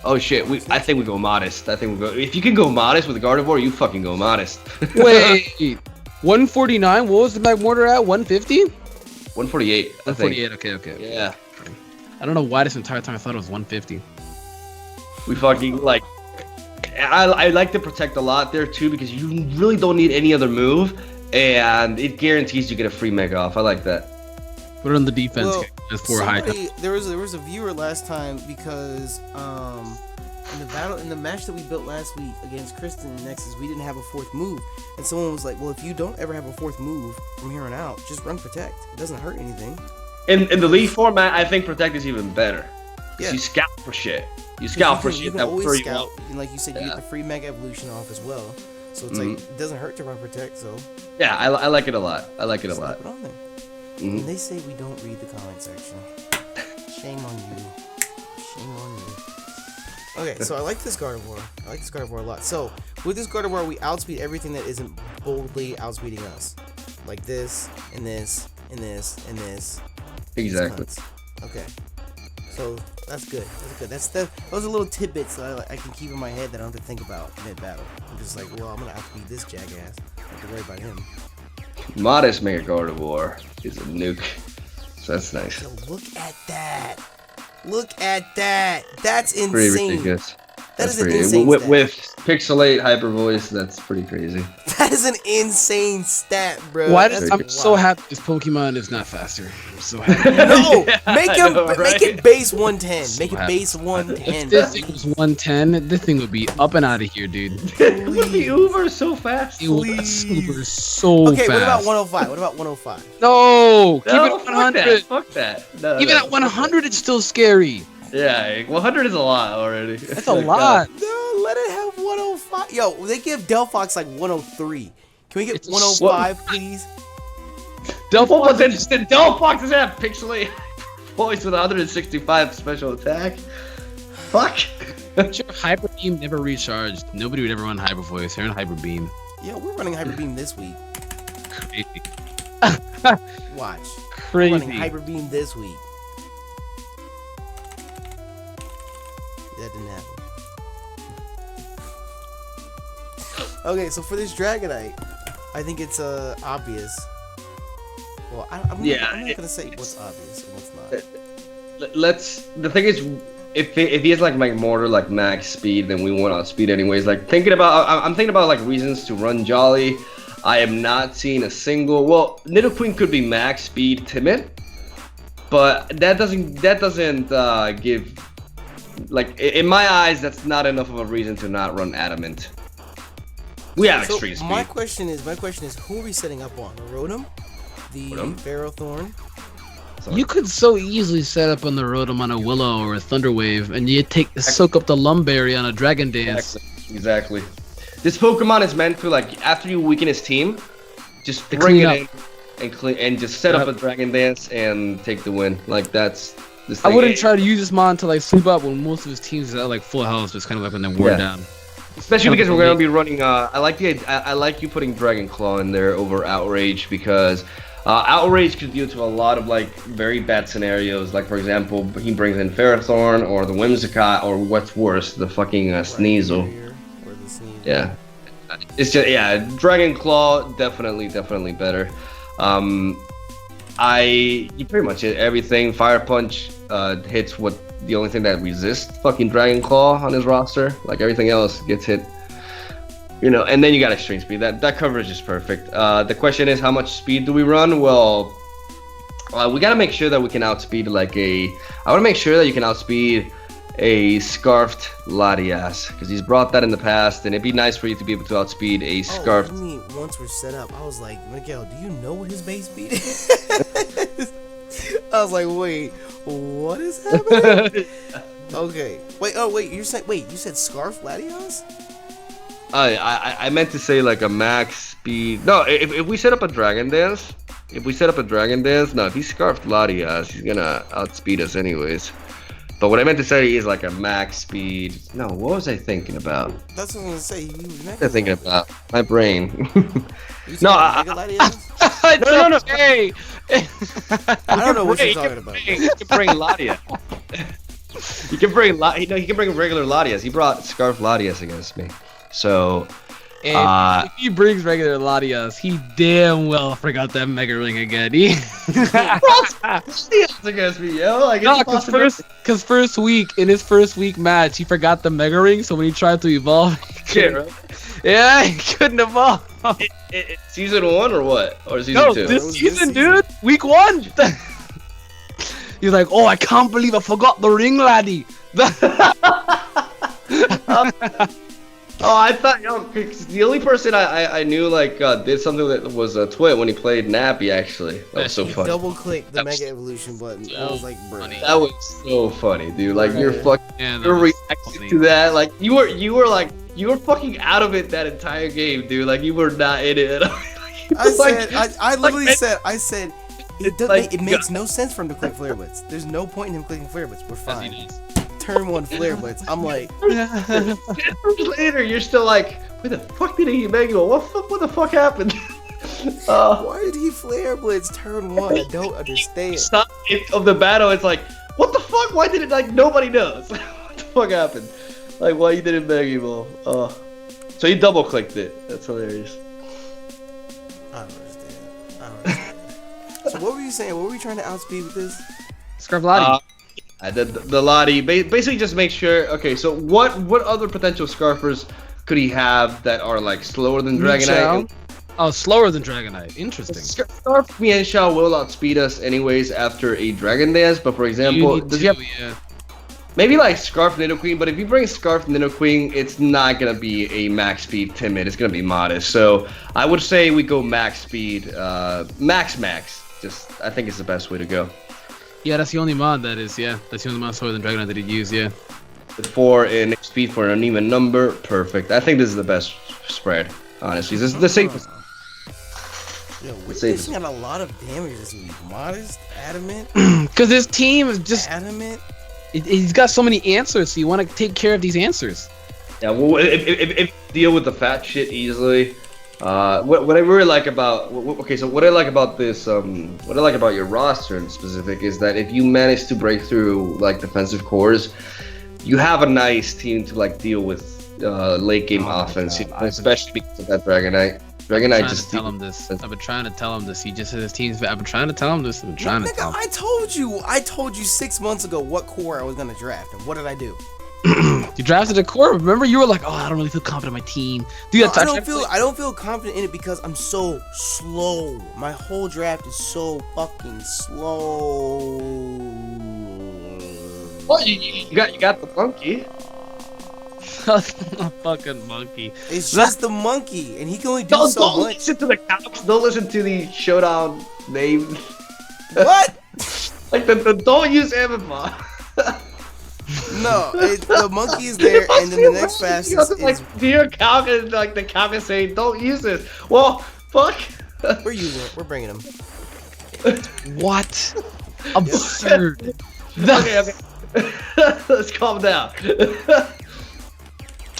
Oh shit. I think we go modest. I think we go. If you can go modest with a Gardevoir, you fucking go modest. Wait, 149. What was the Magmortar at? 150? 148. I think. 148. Okay. Yeah. I don't know why this entire time I thought it was 150. We fucking like. I like to protect a lot there too because you really don't need any other move, and it guarantees you get a free Mega off. I like that. Put it on the defense. Well, That's for high. there was a viewer last time because in the match that we built last week against Kristen and Nexus, we didn't have a fourth move, and someone was like, "Well, if you don't ever have a fourth move from here on out, just run protect. It doesn't hurt anything." In the league format, I think protect is even better. Yeah. You scout for shit. You scout for shit. You can that always free scout. well. And like you said, you get the free mega evolution off as well. So it's like it doesn't hurt to run protect. So yeah, I like it a lot. I like it a lot. Put it on there. And they say we don't read the comment section. Shame on you. Shame on you. Okay, so I like this Gardevoir. I like this Gardevoir a lot. So with this Gardevoir, we outspeed everything that isn't boldly outspeeding us, like this and this and this and this. Exactly. Okay. So that's good. That's good. Those are little tidbits that I can keep in my head that I don't have to think about mid-battle. I'm just like, well, I'm gonna outspeed this jackass. I don't have to worry about him. Modest Mega Gardevoir is a nuke. So that's nice. Yo, look at that. Look at that. That's insane. Pretty ridiculous. That's pretty an insane with, stat. with Pixelate Hyper Voice, that's pretty crazy. That is an insane stat, bro. I'm so happy this Pokemon is not faster. I'm so happy. No, make right? it base 110. So Make it happy. base 110. If this thing was 110, this thing would be up and out of here, dude. It would be uber so fast. It was super so Okay, fast. what about 105? What about 105? No, keep No, it at 100. Fuck that. No, Even no, at 100, it's still scary. Yeah, 100 is a lot already. That's a lot. No, let it have 105. Yo, they give Delphox like 103. Can we get It's 105, please? Delphox, the Delphox doesn't have Pixelate Voice with 165 special attack. Fuck. Sure, Hyper Beam never recharged. Nobody would ever run Hyper Voice. They're in Hyper Beam. Yo, we're running Hyper Beam this week. Crazy. Watch. Crazy. We're running Hyper Beam this week. That didn't happen. Okay, so for this Dragonite, I think it's obvious. Well, I'm not gonna say what's obvious and what's not. The thing is, if he has like Mortar like max speed, then we want outspeed anyways. Like I'm thinking about like reasons to run Jolly. I am not seeing a single. Well, Nidoqueen could be max speed timid, but that doesn't give, like, in my eyes, that's not enough of a reason to not run Adamant. We have extreme speed. My question is, who are we setting up on? Rotom? The Ferrothorn? You could so easily set up on the Rotom on a Willow or a Thunder Wave, and you soak up the Lumberry on a Dragon Dance. Exactly. This Pokemon is meant to, like, after you weaken his team, just bring it in and just set up a Dragon Dance and take the win. Like, that's this thing. I wouldn't try to use this mon to like sleep up when most of his teams are at like full health, just kind of like when they're worn down. Especially because we're gonna be running. I like you putting Dragon Claw in there over Outrage, because Outrage could deal to a lot of like very bad scenarios. Like, for example, he brings in Ferrothorn or the Whimsicott, or what's worse, the fucking Sneasel. Yeah, it's just Dragon Claw definitely better. You pretty much hit everything. Fire Punch hits the only thing that resists fucking Dragon Claw on his roster. Like, everything else gets hit. And then you got extreme speed. That coverage is perfect. The question is, how much speed do we run? Well, we gotta make sure that we can outspeed I wanna make sure that you can outspeed a Scarfed Latias, because he's brought that in the past, and it'd be nice for you to be able to outspeed a Scarfed. Once we're set up, I was like, Miguel, do you know what his base speed is? I was like, wait, what is happening? Okay. Wait, you said Scarf Latias? I meant to say like a max speed. No, if we set up a Dragon Dance, no, if he Scarfed Latias, he's gonna outspeed us anyways. But what I meant to say is like a max speed. No, what was I thinking about? That's what I was gonna say. I'm thinking about my brain. No, No. Hey. I don't know what you're talking about. You can bring Latia. He can bring regular Latias. He brought Scarf Latias against me. So, and if he brings regular Latias, he damn well forgot that Mega Ring again. against me, yo. Like, no, in his first week match, he forgot the Mega Ring. So when he tried to evolve, he couldn't evolve. Season 1 or what? Or season 2? This season, dude. Week 1. He's like, oh, I can't believe I forgot the ring, laddie. Oh, I thought, the only person I knew like did something that was a twit when he played Nappy. Actually, that was so funny. Double click the Mega Evolution button. So I was like, bro. That was so funny, dude. Like you're fucking, Yeah, you're reacting to that. Like you were fucking out of it that entire game, dude. Like you were not in it at all. I literally said, it makes like, no sense for him to click Flare Blitz. There's no point in him clicking Flare Blitz. We're As he fine. does. Turn 1 Flare Blitz. I'm like, 10 hours later, you're still like, where the fuck did he make go? What the fuck happened? why did he Flare Blitz turn 1? I don't understand. Stop of the battle. It's like, what the fuck? Why did it like nobody knows? What the fuck happened? Like, why you didn't Mega Ball? So you double clicked it. That's hilarious. I don't understand. So what were you saying? What were we trying to outspeed with this? Scarflati. The Lottie basically just make sure. Okay, so what other potential Scarfers could he have that are like slower than Dragonite? Oh, slower than Dragonite. Interesting. Scarf Mian Shao will outspeed us anyways after a Dragon Dance, but for example, does he have maybe like Scarf Nidoqueen? But if you bring Scarf Nidoqueen, it's not gonna be a max speed timid. It's gonna be modest. So I would say we go max speed, max. Just I think it's the best way to go. Yeah, that's the only mod that is. Yeah, that's the only mod slower than Dragonite that he'd use. Yeah. With 4 in speed for an even number, perfect. I think this is the best spread. Honestly, this is the safest. Yo, we're facing got a lot of damage this week. Modest, adamant. Because his team is just adamant. He's got so many answers, so you want to take care of these answers. Yeah, well, if deal with the fat shit easily. What I really like about what I like about this what I like about your roster in specific is that if you manage to break through like defensive cores, you have a nice team to like deal with late game offense, especially because of that Dragonite. Dragonite just tell him this. I've been trying to tell him this. He just said his team's. I've been trying to tell him this. I've been trying to tell him. I told you 6 months ago what core I was gonna draft, and what did I do? You drafted a core. Remember, you were like, "Oh, I don't really feel confident in my team." Dude, I don't feel confident in it because I'm so slow. My whole draft is so fucking slow. Well, you got the monkey. A fucking monkey. It's just the monkey, and he can only do so don't much. Listen to the cops. Don't listen to the showdown name. What? Like the don't use Amazon. No, the monkey is there, and then the next fastest is... Like, dear cow, and like the cow is saying, don't use this. Well, fuck. We're using it. We're bringing him. What? Absurd. Okay. Let's calm down.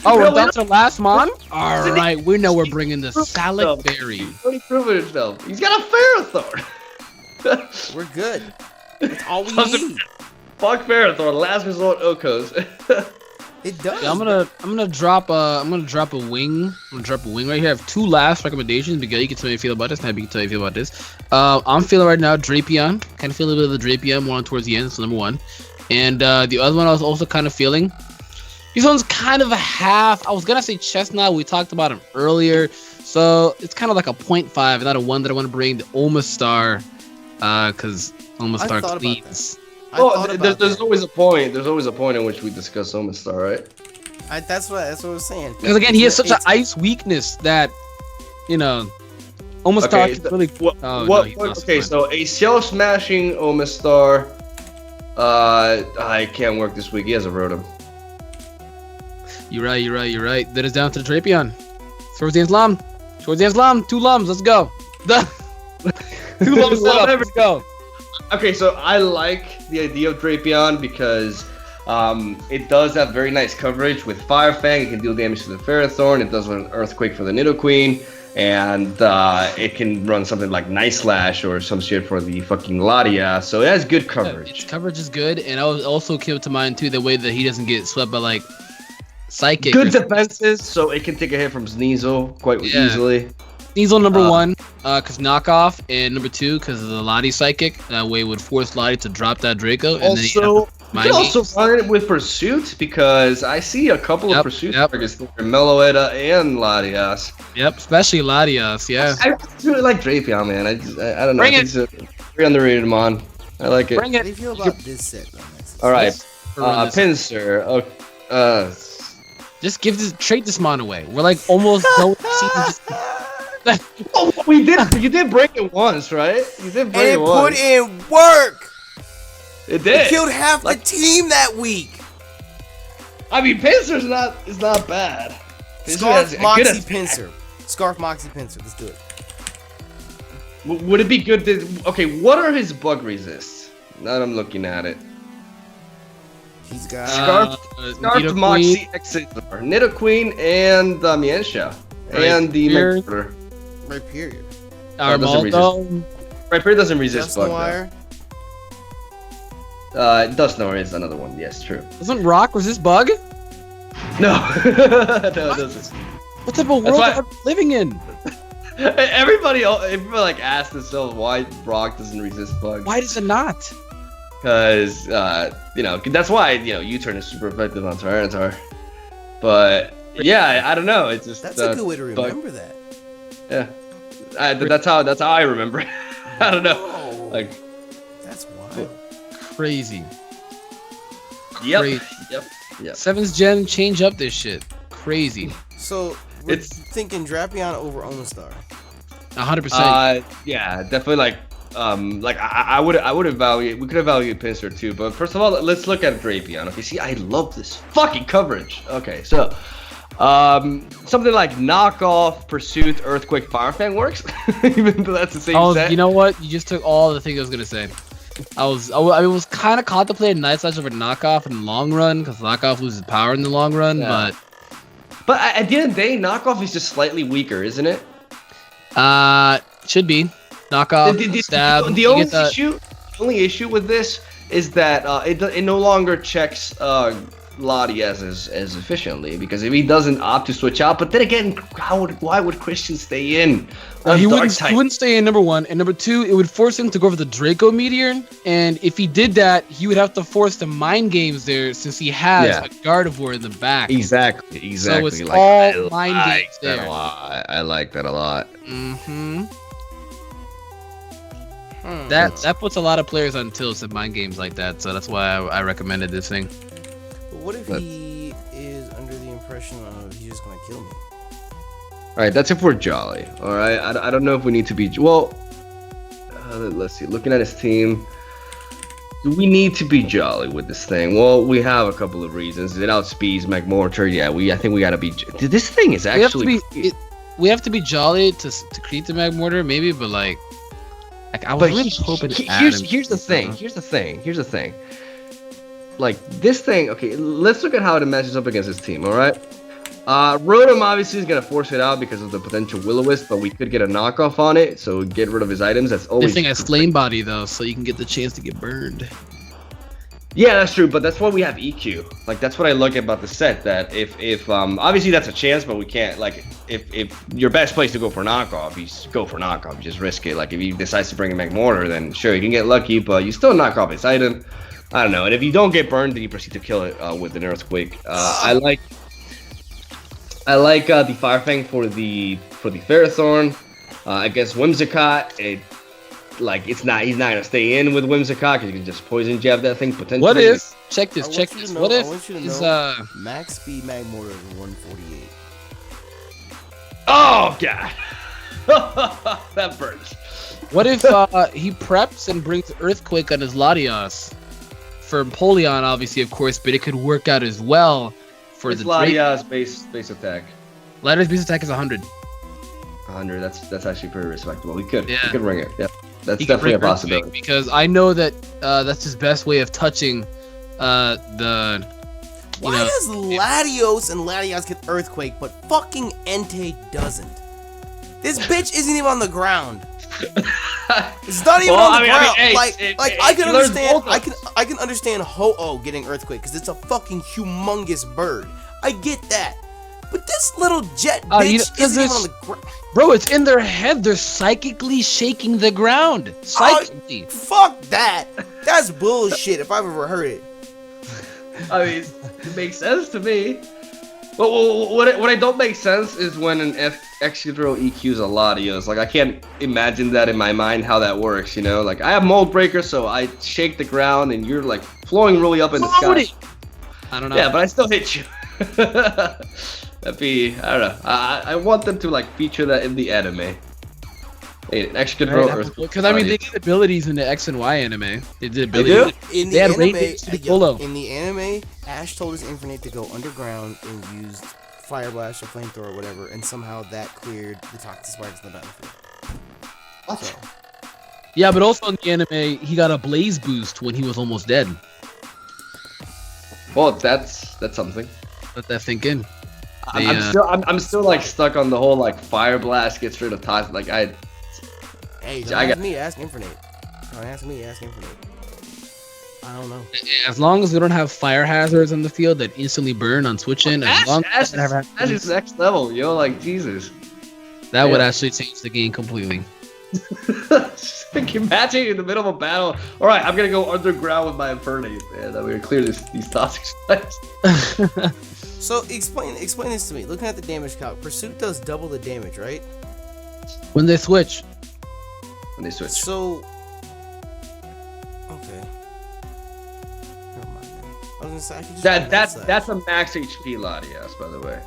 Oh, we're down to the last mon? Alright, we know we're bringing the Salad Berry. Already proven himself. He's got a Ferrothorn. We're good. That's all we need. Fuck Ferrothorn, last resort Okos. It does. Yeah, I'm gonna drop a wing. I'm gonna drop a wing right here. I have 2 last recommendations. Miguel, you can tell me how you feel about this. Maybe you can tell me how you feel about this. I'm feeling right now Drapion. Kind of feel a little bit of the Drapion more on towards the end. So number 1. And the other one I was also kind of feeling. This one's kind of a half. I was gonna say Chestnut. We talked about him earlier, so it's kind of like a 0.5, not a 1 that I want to bring. The Omastar, because Omastar cleans. Oh, there's always a point. There's always a point in which we discuss Omastar, right? That's what I was saying. Because again, he has such an ice weakness that, you know, Omastar can really. Okay, so a shell smashing Omastar. I can't work this week. He has a Rotom. You're right. That is down to the Drapion. Swords Dance Lum. 2 Lums. Let's go. 2 Lums set up. Let's go. Okay, so I like the idea of Drapion because it does have very nice coverage with Fire Fang. It can deal damage to the Ferrothorn. It does an Earthquake for the Nidoqueen. And it can run something like Night Slash or some shit for the fucking Ladia. So it has good coverage. Its coverage is good. And I was also came to mind, too, the way that he doesn't get swept by, like, Psychic. Good defenses, so it can take a hit from Sneasel quite easily. Sneasel number 1, because knockoff, and number 2, because of the Lottie Psychic. That way it would force Lottie to drop that Draco. And also, you can also run it with Pursuit, because I see a couple of Pursuit targets there, Meloetta and Latias. Yep, especially Latias, yeah. I really like Drapion, man. I don't know. Bring it. He's a very underrated mon. I like it. Bring it. How do you feel about this set, though, Nexus? All right, Pinsir. Just trade this mon away. We're like almost done with the season. Oh, we did. You did break it once, right? You did break it once. And it put in work. It did. It killed half the team that week. I mean, Pincer's not bad. Scarf Moxie Pincer. Scarf Moxie Pincer. Let's do it. Would it be good to... Okay, what are his bug resists? Now that I'm looking at it. He's got... Scarf Moxie Exeter, Nidoqueen, and Miensha. And the Magnezones. Rhyperior. Armaldo. Rhyperior doesn't resist bug, Dusknoir. Dusknoir is another one. Yes, true. Doesn't rock resist bug? No. No, it doesn't. What type of world are we living in? Everybody like asks themselves why rock doesn't resist bug. Why does it not? Because that's why U-turn is super effective on Tyranitar. But yeah, I don't know. It's just that's a good way to remember that. Yeah, that's how I remember it. I don't know. Oh, like that's wild. Crazy. Yep. Crazy. Yep. 7th gen change up this shit. Crazy. So we're thinking Drapion over Omastar. 100%. Yeah, definitely. Like I would evaluate. We could evaluate Pincer too, but first of all, let's look at Drapion. Okay, see, I love this fucking coverage. Okay, so something like knockoff, pursuit, earthquake, firefang works, even though that's the same set. You know what? You just took all the things I was gonna say. I was kind of contemplating Night Slash over knockoff in the long run because knockoff loses power in the long run, But at the end of the day, knockoff is just slightly weaker, isn't it? Should be knockoff. Stab. The only issue with this is that it no longer checks Lottie as efficiently, because if he doesn't opt to switch out, but then again, why would Christian stay in? He wouldn't stay in, number one, and number two, it would force him to go for the Draco Meteor, and if he did that, he would have to force the mind games there since he has a Gardevoir in the back. Exactly. So it's all mind games there. I like that a lot. Mm-hmm. That puts a lot of players on tilts in mind games like that, so that's why I recommended this thing. What if he is under the impression of he's just gonna kill me? Alright, that's if we're jolly. Alright, I don't know if we need to be... Well, let's see. Looking at his team, do we need to be jolly with this thing? Well, we have a couple of reasons. It outspeeds Magmortar. Yeah, I think we gotta be... This thing is actually... We have to be jolly to create the Magmortar, maybe, but like I was really hoping to add him. Here's the thing. Like, this thing, okay, let's look at how it matches up against his team, alright? Rotom obviously is going to force it out because of the potential Will-O-Wisp, but we could get a knockoff on it, so get rid of his items. That's always... This thing has Flame Body, though, so you can get the chance to get burned. Yeah, that's true, but that's why we have EQ. Like, that's what I like about the set, that if obviously that's a chance, but we can't, like, if your best place to go for knockoff, you go for knockoff, you just risk it. Like, if he decides to bring a Magmortar, then sure, you can get lucky, but you still knock off his item. I don't know, and if you don't get burned, then you proceed to kill it with an Earthquake. I like the Firefang for the Ferrothorn against Whimsicott. He's not gonna stay in with Whimsicott because you can just poison jab that thing potentially. What if? Check this. What if max speed Magmortar is 148? Oh god, that burns. What if he preps and brings Earthquake on his Latios? For Empoleon, obviously, of course, but it could work out as well for the Latios base attack. Latios base attack is 100. 100. That's actually pretty respectable. We could ring it. Yeah, that's definitely a possibility. Because I know that that's his best way of touching the. Why does Latios and Latios get Earthquake, but fucking Entei doesn't? This bitch isn't even on the ground. It's not even on the ground. I can understand. I can understand Ho-Oh getting Earthquake because it's a fucking humongous bird. I get that, but this little jet bitch isn't even on the ground. Bro, it's in their head. They're psychically shaking the ground. Psychically. Fuck that. That's bullshit. If I've ever heard it. I mean, it makes sense to me. But what I don't make sense is when an Excadrill EQs a Latios. Like, I can't imagine that in my mind how that works, you know? Like, I have Mold Breaker, so I shake the ground and you're like flowing really up in the sky. I don't know. Yeah, but I still hit you. That'd be, I don't know. I want them to like feature that in the anime. Hey, X control Earthquake. Because I mean, they did abilities in the X and Y anime. They did They abilities. do? In They the had anime, range to Piccolo. in the anime, Ash told his Infinite to go underground and used Fire Blast or Flamethrower or whatever, and somehow that cleared the toxic sparks in the battlefield. What? So, Yeah, but also in the anime, he got a blaze boost when he was almost dead. Well, that's something. Let that think in. I'm still like stuck on the whole like Fire Blast gets rid of toxic. Like hey, don't ask me, ask Infinite. Don't ask me, ask Infinite. I don't know. As long as we don't have fire hazards in the field that instantly burn on switching, Ash is next level, yo. Like Jesus. That would actually change the game completely. Like, imagine in the middle of a battle. All right, I'm gonna go underground with my Infernape, and I'm gonna clear these toxic spikes. So explain this to me. Looking at the damage calc, Pursuit does double the damage, right? When they switch. When they switch. So, okay. Never mind. I was gonna say I could just That's a max HP Latias, by the way.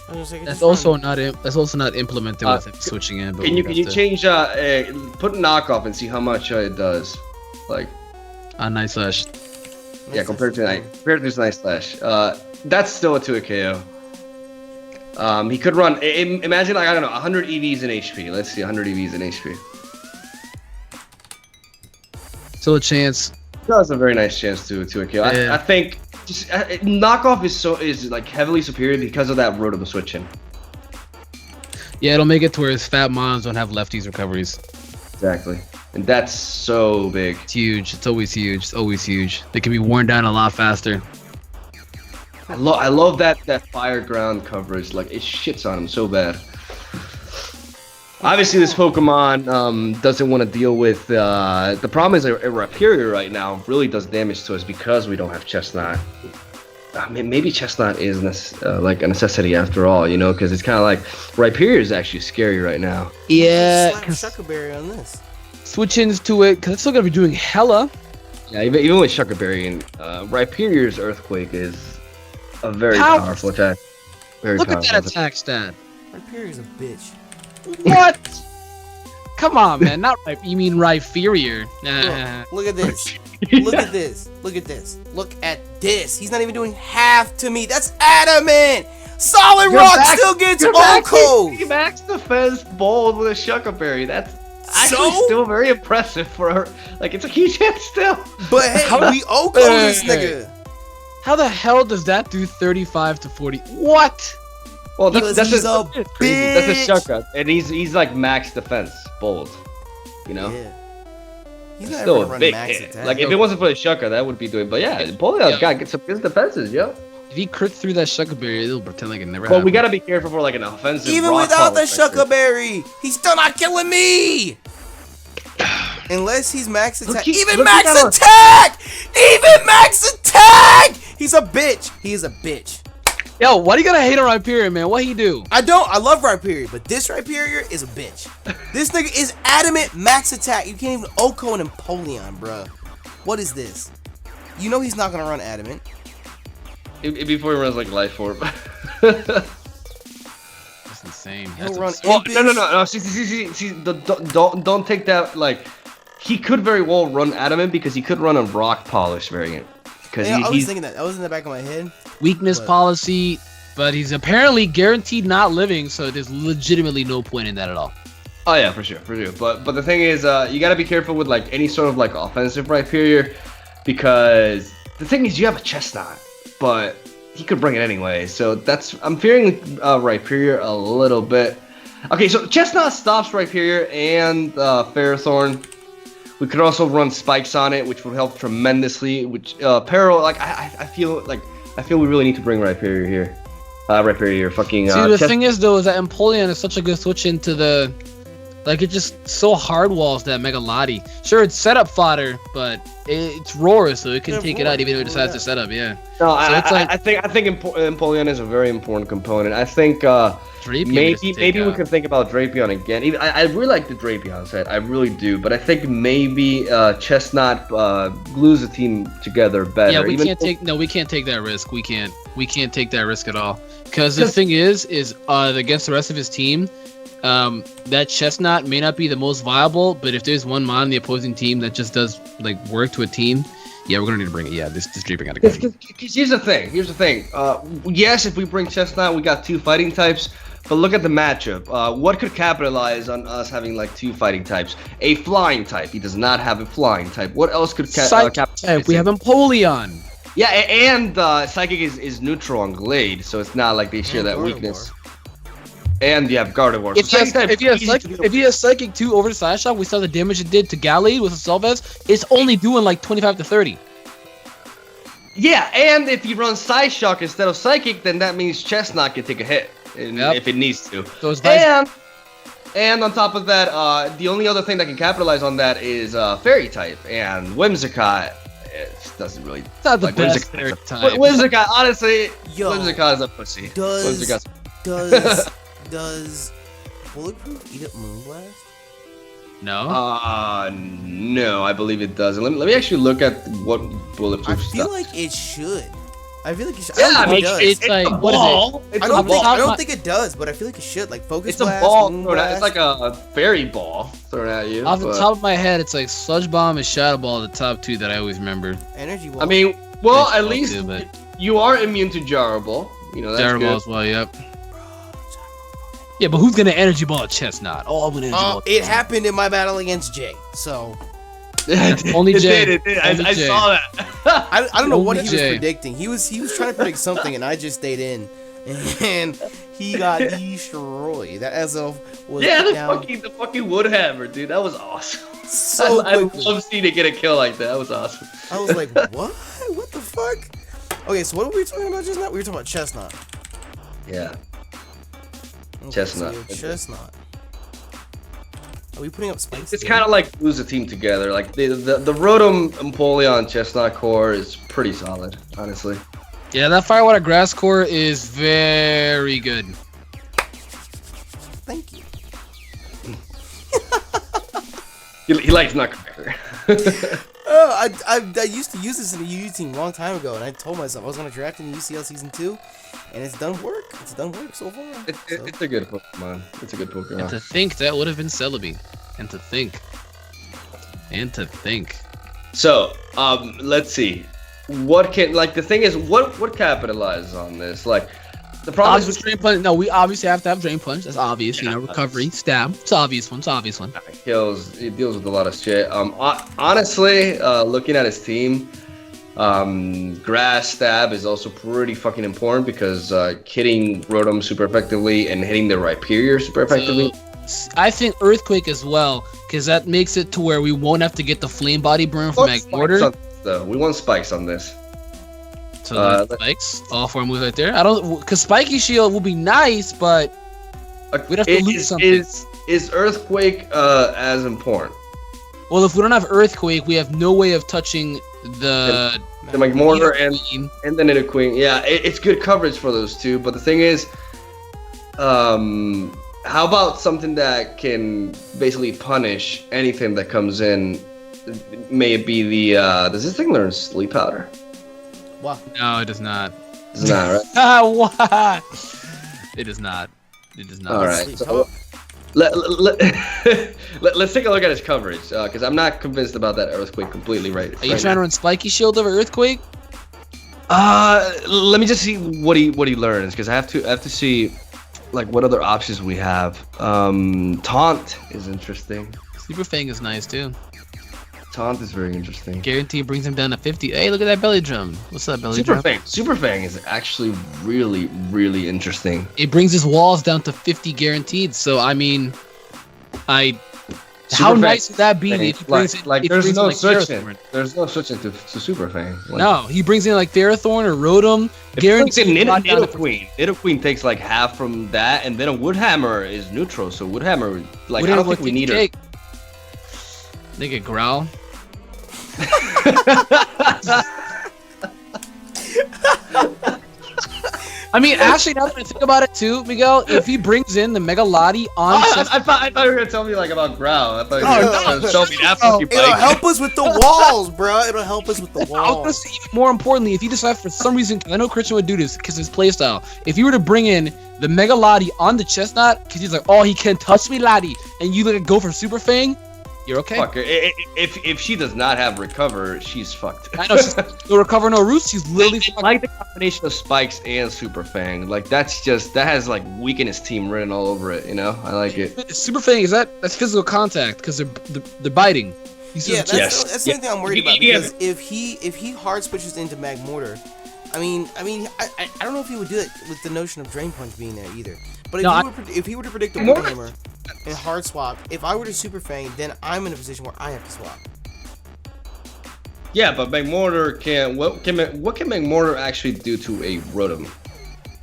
I was gonna say, I could That's just also not implemented with it switching in. But Can you change put knockoff and see how much it does, like Night Slash. yeah, compared to this Night Slash. That's still a 2-hit KO. He could run. Imagine like I don't know, 100 EVs in HP. Let's see, 100 EVs in HP. Still a chance. That's a very nice chance to a KO. Yeah. I think just knockoff is like heavily superior because of that road of the switching. Yeah, it'll make it to where his fat mons don't have lefties recoveries. Exactly, and that's so big. It's huge. It's always huge. It's always huge. They can be worn down a lot faster. I love that fire ground coverage. Like it shits on him so bad. Obviously, this Pokemon doesn't want to deal with the problem is a Rhyperior right now really does damage to us because we don't have Chestnut. I mean, maybe Chestnut is like a necessity after all, you know, because it's kind of like Rhyperior is actually scary right now. Yeah, slap Shuckerberry on this. switch-ins to it, because it's still gonna be doing hella. Yeah, even with Shuckerberry and Rhyperior's Earthquake is a very powerful attack. Very Look at powerful that attack stat. Rhyperior's a bitch. What? Come on, man. Not you mean Rhyperior. Nah. Look at this. Look at this. Look at this. Look at this. He's not even doing half to me. That's adamant. Solid Rock still gets Oko. Max defense bold with a Shuckerberry. That's actually still very impressive for her. Like, it's a huge hit still. But hey, we Oko this nigga. How the hell does that do 35 to 40? What? Well, that's a crazy. bitch. That's a Shucker, and he's like max defense bold. You know. Yeah. He's It's not still ever a run big max hit. attack. Like if it wasn't for the Shucker, that would be doing. But yeah, Polio's got to get some good defenses, yo. If he crits through that Shuckerberry, it'll pretend like it never Well, happened. we gotta be careful for like an offensive. Even rock without the polish like this. Shuckerberry, he's still not killing me. Unless he's max attack. Even look, max he got attack! Even max attack! He's a bitch. He is a bitch. Yo, why do you gotta hate on Rhyperior, man? What he do? I love Rhyperior, but this Rhyperior is a bitch. This nigga is adamant max attack. You can't even Oko and Empoleon, bruh. What is this? You know he's not gonna run adamant. Before he runs like life orb. That's insane. He'll run No. See, don't take that. Like, he could very well run adamant because he could run a rock polish variant. Because Yeah, I was thinking that. That was in the back of my head. Weakness policy, but he's apparently guaranteed not living, so there's legitimately no point in that at all. Oh yeah, for sure. But the thing is, you gotta be careful with like any sort of like offensive Rhyperior, because the thing is you have a Chestnut, but he could bring it anyway. So I'm fearing Rhyperior a little bit. Okay, so Chestnut stops Rhyperior and Ferrothorn. We could also run spikes on it, which would help tremendously. Which Peril, like I feel we really need to bring Rhyperior here. Rhyperior, fucking. See, the thing is though, is that Empoleon is such a good switch into the Like, it just so hard walls that Mega Lottie. Sure, it's setup fodder, but it's roar, so it can take it out even if it decides to set up. Yeah. No, so I think Empoleon is a very important component. I think maybe we could think about Drapion again. I really like the Drapion set, I really do. But I think maybe Chestnut glues the team together better. Yeah, we can't take that risk. We can't take that risk at all. Because the thing is against the rest of his team. That Chestnut may not be the most viable, but if there's one mon on the opposing team that just does like work to a team, yeah, we're gonna need to bring it. Yeah, this Drapion gotta go. Because here's the thing. Yes, if we bring Chestnut, we got 2 fighting types. But look at the matchup. What could capitalize on us having like 2 fighting types? A flying type. He does not have a flying type. What else could capitalize? We have Empoleon. Yeah, and Psychic is neutral on Glade, so it's not like they share that weakness. And you have Gardevoir. If he has Psychic 2 over the Side Shock, we saw the damage it did to Gallade with Sylvest. It's only doing like 25 to 30. Yeah, and if he runs Side Shock instead of Psychic, then that means Chestnut can take a hit if it needs to. So and on top of that, the only other thing that can capitalize on that is Fairy type. And Whimsicott doesn't really... It's not the best Fairy type. Whimsicott, honestly, Whimsicott is a pussy. Does Bulletproof eat up Moonblast? No. No, I believe it doesn't. Let me actually look at what Bulletproof I stuff. feel like it should. I feel like it should. Yeah, I don't think it does. It's like, what is it? I don't think it does, but I feel like it should. Like Focus Blast, It's a ball Moonblast. thrown at, it's like a fairy ball thrown at you. Off the top of my head, it's like Sludge Bomb and Shadow Ball are the top 2 that I always remember. Energy Ball. I mean, well, Energy at Ball least too, but... you are immune to Gyro Ball. You know, that's Gyro good. Ball as well, yep. Yeah, but who's gonna Energy Ball Chestnut? Oh, I'm gonna Energy Ball. It happened in my battle against Jay, so... Only Jay. It did. I saw that. I don't know what he was Jay. predicting. He was trying to predict something, and I just stayed in, and he got destroyed. That as of was the fucking Woodhammer, dude. That was awesome. So I love seeing it get a kill like that. That was awesome. I was like, what? What the fuck? Okay, so what were we talking about just now? We were talking about Chestnut. Yeah. Okay, Chestnut. So Chestnut. Are we putting up spikes? It's kind of like lose a team together. Like the Rotom Empoleon Chestnut core is pretty solid, honestly. Yeah, that Firewater Grass core is very good. Thank you. He likes Nutcracker. I used to use this in a UU team a long time ago, and I told myself I was going to draft in UCL Season 2, and it's done work. It's done work so far. It's a good Pokemon. It's a good Pokemon. And to think that would have been Celebi. And to think. So, let's see. What can, like, the thing is, what capitalizes on this? Like, the problem is Drain Punch. No, we obviously have to have Drain Punch. That's obvious. You know, recovery, stab. It's obvious one. It deals with a lot of shit. Honestly, looking at his team, Grass Stab is also pretty fucking important because hitting Rotom super effectively and hitting the Rhyperior super effectively. So, I think Earthquake as well, because that makes it to where we won't have to get the Flame Body Burn from Magmortar. We want spikes on this. So spikes, all 4 moves right there. Because Spiky Shield will be nice, but we'd have to lose something. Is Earthquake as important? Well, if we don't have Earthquake, we have no way of touching the Magmortar and the Nidoqueen. Yeah, it's good coverage for those 2. But the thing is, how about something that can basically punish anything that comes in? May it be the does this thing learn Sleep Powder? Wow. No, it does not. It's not, right? What? It does not. All right. So let's take a look at his coverage, because I'm not convinced about that Earthquake completely right. Are you trying to run Spiky Shield over Earthquake? Let me just see what he learns, because I have to see like what other options we have. Taunt is interesting. Super Fang is nice too. Taunt is very interesting. Guarantee brings him down to 50. Hey, look at that belly drum. What's up, belly drum? Super Fang is actually really, really interesting. It brings his walls down to 50 guaranteed. So, I mean, How nice would that be if he brings in like if he there's brings no in, like, switching. Ferrothorn? There's no switching to Super Fang. Like, No, he brings in like Ferrothorn or Rotom. guaranteed. Guaranteed. Nidoqueen takes like half from that, and then a Woodhammer is neutral. So Woodhammer, like I don't think we need her. They get Growl. I mean, actually, now that I think about it too, Miguel, if he brings in the Mega Lottie on I thought you were gonna tell me like about Growl. I thought you were gonna tell me that. It'll help us with the walls, bro. It'll help us with the I was walls. gonna say, even more importantly, if he decides for some reason, I know Christian would do this because his playstyle. If you were to bring in the Mega Lottie on the Chestnut, because he's like, oh, he can't touch me, Lottie, and you go for Super Fang, you're okay. Fuck her. If she does not have recover, she's fucked. I know she's no recover, no roots. She's literally I like the combination of Spikes and Super Fang. Like that has like weaken his team written all over it. You know, I like it. Super Fang that's physical contact because they're biting. Yeah, that's the only thing I'm worried about because if he hard switches into Magmortar, I don't know if he would do it with the notion of Drain Punch being there either. But if he were to predict a Warhammer and hard swap, if I were to Super Fang, then I'm in a position where I have to swap. Yeah, but Magmortar can what can Magmortar actually do to a Rotom?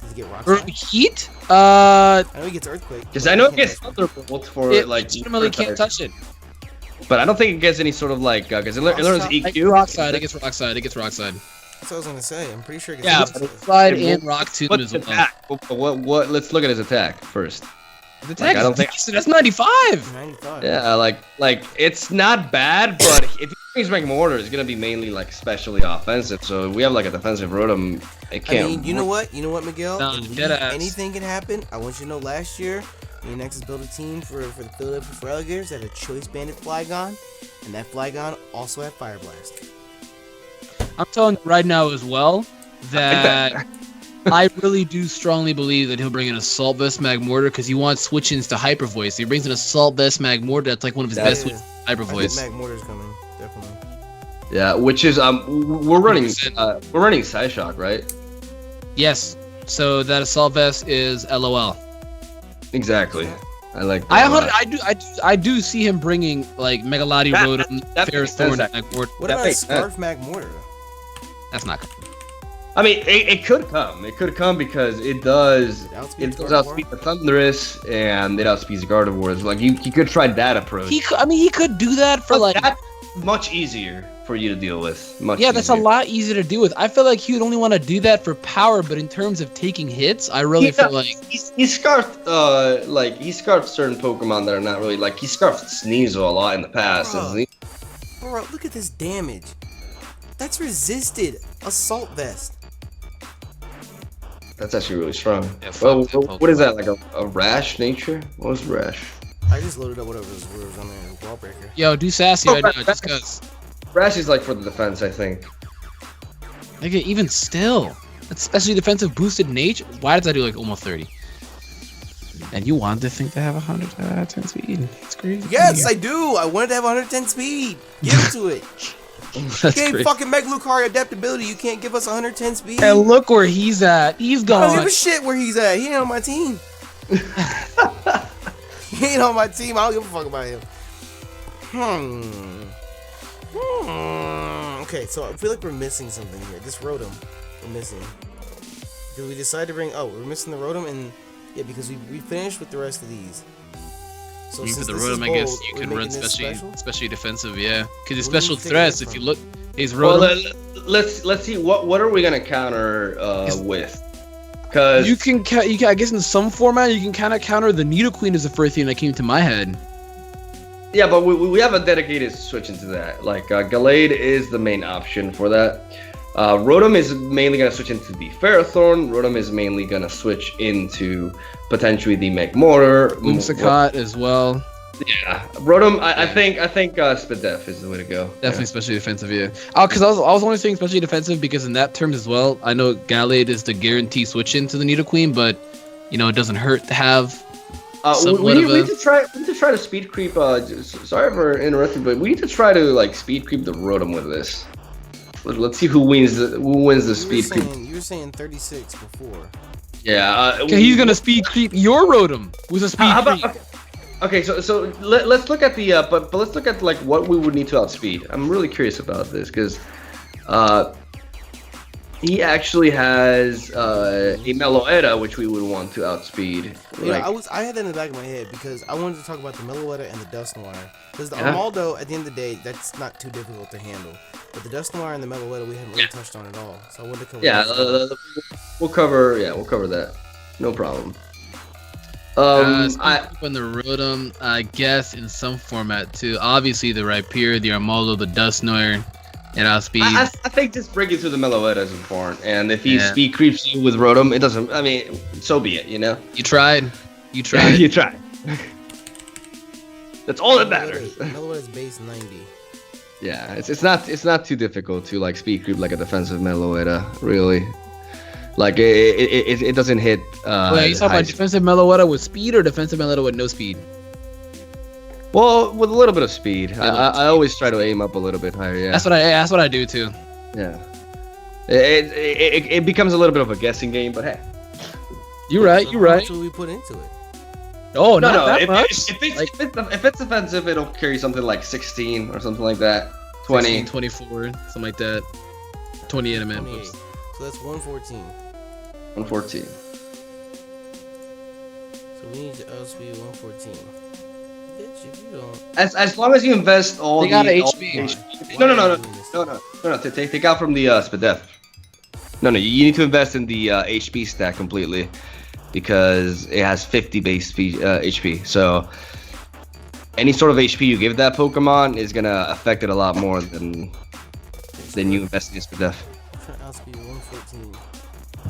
Does he get Rock? Heat? I know he gets Earthquake. Because I know it gets Thunderbolt for it like. Legitimately can't touch it. But I don't think it gets any sort of like because it learns EQ. Rock side, it gets Rock side, it gets Rock side. That's what I was gonna say. I'm pretty sure it Yeah, gets but slide and Rock Tomb What's as his well. attack? What? Let's look at his attack first. The attack I don't think that's 95. 95. Yeah, like it's not bad, but if he brings Magmortar, it's gonna be mainly like specially offensive. So if we have like a defensive Rotom, it can't. I mean, you know what, Miguel? Deadass. Anything can happen. I want you to know, last year, me and Nexus built a team for the Philadelphia Alligators that had a Choice Bandit Flygon, and that Flygon also had Fire Blast. I'm telling you right now as well that I really do strongly believe that he'll bring in Assault Vest Magmortar because he wants switch-ins to Hyper Voice. He brings in Assault Vest Magmortar. That's like one of his best switches to Hyper Voice. I think Magmortar's coming, definitely. Yeah, which is we're running Psyshock, right? Yes. So that Assault Vest is LOL. Exactly. I like that. I do see him bringing like Mega Lottie, Rotom, Ferrothorn, and Magmortar. What about Scarf Magmortar? That's not good. I mean, it could come. It could come because it does. It does outspeed the Thunderous and it outspeeds the Gardevoir. Like you could try that approach. He could do that for like. That's much easier for you to deal with. That's a lot easier to deal with. I feel like he would only want to do that for power, but in terms of taking hits, I really feel like he scarfed he scarfed certain Pokemon that are not really like he scarfed Sneasel a lot in the past. Bro, look at this damage. That's resisted Assault Vest. That's actually really strong. Yeah, well, what is that, like a rash nature? What was rash? I just loaded up whatever was on there, Wall Breaker. Yo, do sassy right now, just cause. Rash is like for the defense, I think. Like even still, that's especially defensive boosted nature. Why does I do like almost 30? And you want to think to have 110 speed? It's crazy. Yes, I do. I wanted to have 110 speed. Give it to it. You can't fucking make Lucario adaptability. You can't give us 110 speed. And look where he's at. He's gone. I don't give a shit where he's at. He ain't on my team. He ain't on my team. I don't give a fuck about him. Okay, so I feel like we're missing something here. This Rotom, we're missing. Because we decided to bring. Oh, we're missing the Rotom, and yeah, because we finished with the rest of these. So for the Rotom, I guess you can run especially defensive, yeah. Because his special threats, if you look, his Rotom. Well, let's see what are we gonna counter with? Because you can I guess in some format you can kind of counter the Nidoqueen as the first thing that came to my head. Yeah, but we have a dedicated switch into that. Like Gallade is the main option for that. Rotom is mainly going to switch into the Ferrothorn. Rotom is mainly going to switch into potentially the Magmortar. Whimsicott as well. Yeah, Rotom. I think Spadef is the way to go. Definitely, especially defensive. Yeah. Because I was only saying especially defensive because in that terms as well, I know Gallade is the guarantee switch into the Nidoqueen, but it doesn't hurt to have. We need to try to speed creep. Sorry for interrupting, but we need to try to like speed creep the Rotom with this. Let's see who wins the speed creep. You were saying 36 before. Yeah. Okay, he's gonna speed creep your Rotom with a speed creep. Okay, so let's look at the but let's look at like what we would need to outspeed. I'm really curious about this because he actually has a Meloetta which we would want to outspeed. Yeah, I had that in the back of my head because I wanted to talk about the Meloetta and the Dust Noir because the Armaldo at the end of the day that's not too difficult to handle, but the Dust Noir and the Meloetta we haven't really touched on at all. So I wanted to cover. Yeah, we'll cover that. No problem. On the Rotom, I guess in some format too. Obviously the Rhyperior, the Armaldo, the Dust Noir, and outspeed. I think just breaking through the Meloetta is important, and if he speed creeps you with Rotom, it doesn't. I mean, so be it. You know. You tried. You tried. That's all that matters. Meloetta's base 90. Yeah, it's not too difficult to like speed creep like a defensive Meloetta, really. Like it doesn't hit. Wait, you talking about defensive Meloetta with speed or defensive Meloetta with no speed? Well, with a little bit of speed. I always try to aim up a little bit higher. Yeah. That's what I do too. Yeah. It becomes a little bit of a guessing game, but hey. You're right. How much will we put into it? Oh no! If it's offensive, it'll carry something like 16 or something like that. 20, 16, 24, something like that. 28 man. 28. So that's 114. 114. So we need to outspeed 114. Bitch, if you don't. As long as you invest all they got a HP. No. Take out from the SPDF. No, you need to invest in the HP stack completely because it has 50 base HP. So any sort of HP you give that Pokemon is gonna affect it a lot more than you invest in SPDF. Outspeed 114.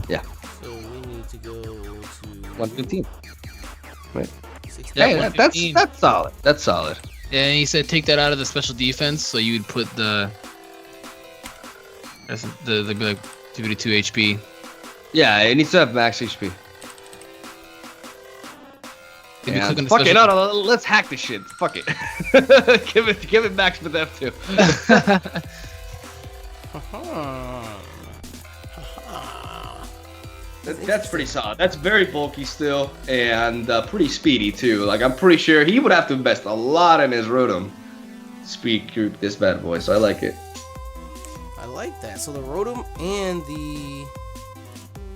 Yeah. So we need to go to 115. Right. 16. Yeah, that's solid. That's solid. Yeah, and he said take that out of the special defense, so you would put the like 2 HP. Yeah, it needs to have max HP. Yeah, fuck it, no, let's hack this shit. Fuck it. give it max for them too. That's pretty solid. That's very bulky still, and pretty speedy too. Like I'm pretty sure he would have to invest a lot in his Rotom speed group this bad boy. So I like it. I like that. So the Rotom and the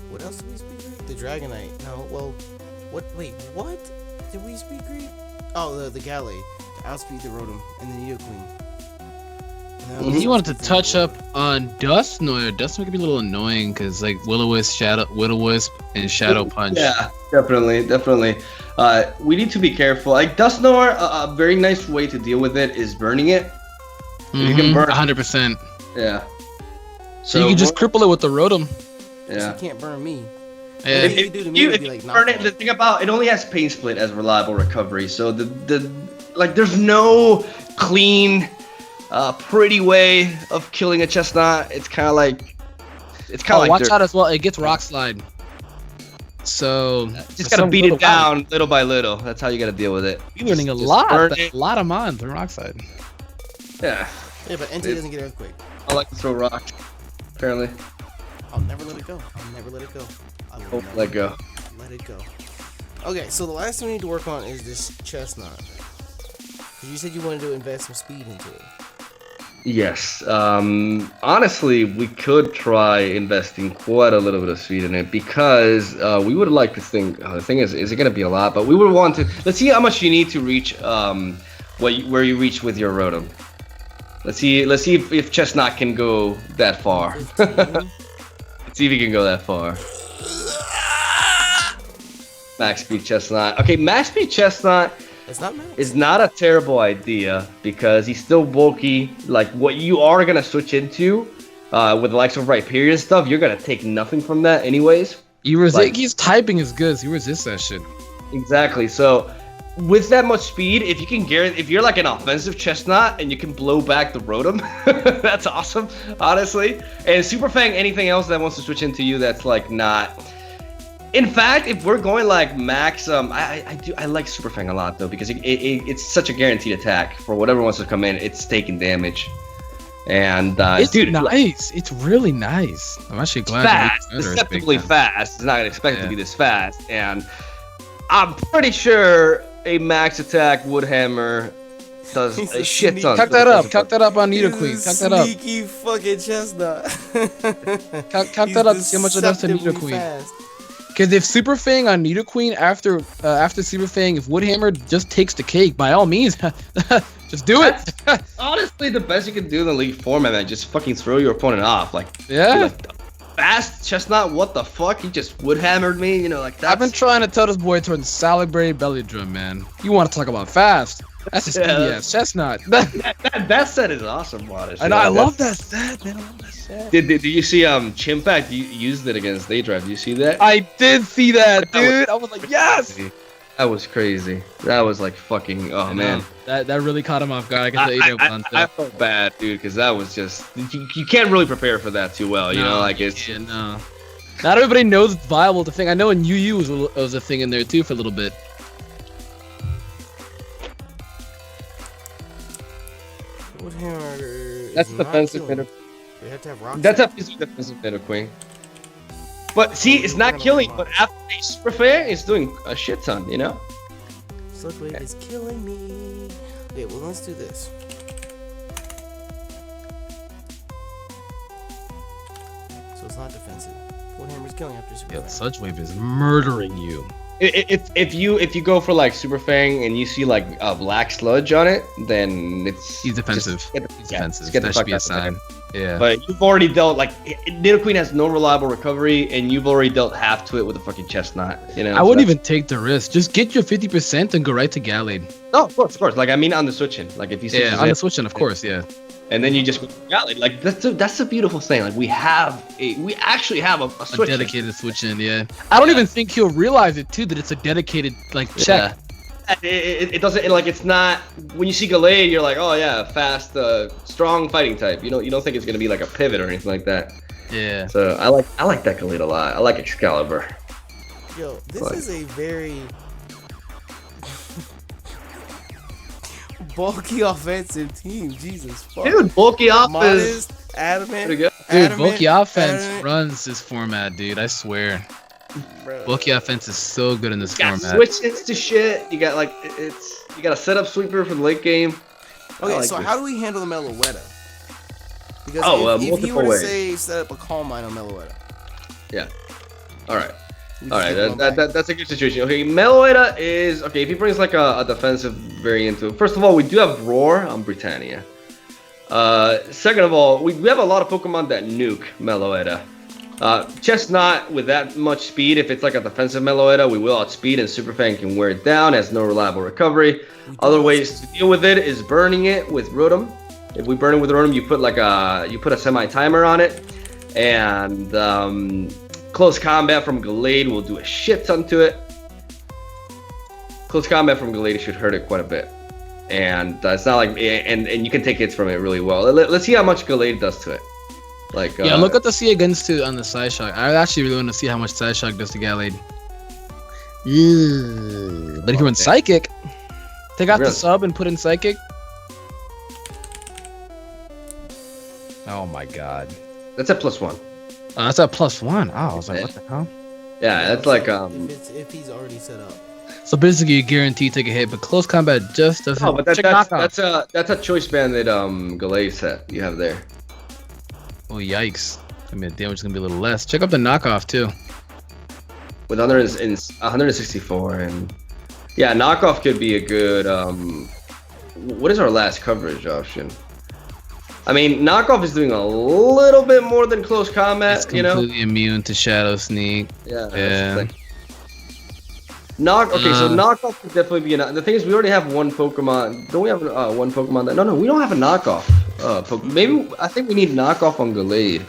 what else did we speed group? The Dragonite. No, well, what? Wait, what did we speed group? Oh, the Galley to outspeed the Rotom and the Nidoqueen. You wanted to touch up on Dust Noir. Dust Noir can be a little annoying because like Will-O-Wisp, and Shadow Punch. Yeah, definitely. We need to be careful. Like Dust Noir, a very nice way to deal with it is burning it. You can burn 100%. Yeah. So you can just cripple it with the Rotom. Yeah. You can't burn me. Yeah. If you burn it, the thing about it only has Pain Split as reliable recovery. So there's no clean. Pretty way of killing a Chestnut. It's kind of like watch dirt. Out as well. It gets Rock Slide. So just gotta beat it down little by little. That's how you gotta deal with it. You're learning a lot of Mon from Rock Slide. Yeah. Yeah, but NT doesn't get Earthquake. I like to throw rock. Apparently. I'll never let it go. I won't let go. Let it go. Okay, so the last thing we need to work on is this Chestnut. You said you wanted to invest some speed into it. Yes. Honestly, we could try investing quite a little bit of speed in it because we would like to think. The thing is it going to be a lot? But we would want to. Let's see how much you need to reach. Where you reach with your Rotom. Let's see if Chestnut can go that far. Let's see if he can go that far. Max speed Chestnut. Okay, max speed Chestnut. It's not a terrible idea because he's still bulky. Like what you are gonna switch into with the likes of Rhyperior and stuff, you're gonna take nothing from that anyways. He's typing is good. So he resists that shit. Exactly. So with that much speed, if you can if you're like an offensive Chestnut and you can blow back the Rotom, that's awesome. Honestly, and Super Fang, anything else that wants to switch into you that's like not. In fact, if we're going like max, I like Super Fang a lot though because it's such a guaranteed attack for whatever wants to come in. It's taking damage, and it's nice. It's really nice. I'm actually glad. Fast, deceptively fast. It's not expected to be this fast, and I'm pretty sure a max attack wood hammer does a shit ton. Tuck that up. Tuck that up on Nidoqueen. Tuck that up. Sneaky fucking chestnut. Tuck that up to see how much it does to Nidoqueen. Because if Super Fang on Nidoqueen after Super Fang, if Wood Hammer just takes the cake, by all means, just do it. Honestly, the best you can do in the league format, man, just fucking throw your opponent off. Like, yeah. Fast chestnut, what the fuck? He just wood hammered me, you know, like that. I've been trying to tell this boy to turn salad berry belly drum, man. You want to talk about fast? That's just BS chestnut. that set is awesome, Waters. I know, I love that set, man. I love that set. Did you see Chimpact used it against Daydrive? Did you see that? I did see that, dude. I was like, yes. That was crazy. That was like fucking. Oh man. That really caught him off guard. I felt bad, dude, because that was just you can't really prepare for that too well. You know, like it's. Yeah, no. Not everybody knows it's viable to think. I know in UU was a thing in there too for a little bit. Wood hammer. That's defensive middle. We have to have rock. That's a defensive Nidoqueen. But see, it's not killing. But after a Super Fair, it's doing a shit ton. You know. Slugwave is killing me. Okay, well let's do this. So it's not defensive. Wood hammer's killing after Super Fang. Sludgewave is murdering you. If you go for like Super Fang and you see like a black sludge on it, then he's defensive. He's defensive. That should be a sign. Yeah. But you've already dealt like Nidoqueen has no reliable recovery, and you've already dealt half to it with a fucking chestnut. You know. I wouldn't even take the risk. Just get your 50% and go right to Gallade. No, of course. Like I mean, on the switch-in. Like if you on the switch-in, of course, yeah. And then you just go to Gallade. Like that's a beautiful thing. Like we actually have a switch-in. A dedicated switch-in, yeah. I don't even think he'll realize it too that it's a dedicated like check. It doesn't like it's not when you see Gallade, you're like, oh yeah, fast, strong fighting type. You don't think it's gonna be like a pivot or anything like that. Yeah. So I like that Gallade a lot. I like Excalibur. Yo, this is a very bulky offensive team. Jesus fuck. Dude, bulky offense. Adamant. Pretty good. Dude, bulky offense runs this format, dude. I swear. Bro. Bulky offense is so good in this format. Switch to shit. You got like you got a setup sweeper for the late game. Okay, so how do we handle the Meloetta? Because if you were to say set up a Calm Mind on Meloetta. Yeah. All right. That's a good situation. Okay, Meloetta is okay. If he brings like a defensive variant to it, first of all, we do have Roar on Britannia. Second of all, we have a lot of Pokemon that nuke Meloetta. Chestnut with that much speed, if it's like a defensive Meloetta, we will outspeed, and Super Fang can wear it down, has no reliable recovery. Other ways to deal with it is burning it with Rotom. If we burn it with Rotom, you put a semi-timer on it, and close combat from Gallade will do a shit ton to it. Close combat from Gallade should hurt it quite a bit, and it's not like and you can take hits from it really well. Let's see how much Gallade does to it. Like yeah, look at the C against it on the side shock. I actually really want to see how much side shock does to Gallade. But if you run Psychic, take out the sub and put in Psychic. Oh my god. That's a +1. That's a +1. Oh, I was like, what the hell? Yeah, that's like if he's already set up. So basically, you guarantee take a hit, but close combat just doesn't. Oh, but that's a choice banded Gallade set you have there. Oh yikes! I mean, the damage is gonna be a little less. Check out the knockoff too. With 164 and yeah, knockoff could be a good. What is our last coverage option? I mean, knockoff is doing a little bit more than close combat. It's completely immune to Shadow Sneak. Yeah. So knockoff could definitely be the thing is we already have one Pokemon. Don't we have one Pokemon that? No, we don't have a knockoff. Maybe I think we need knockoff on Gallade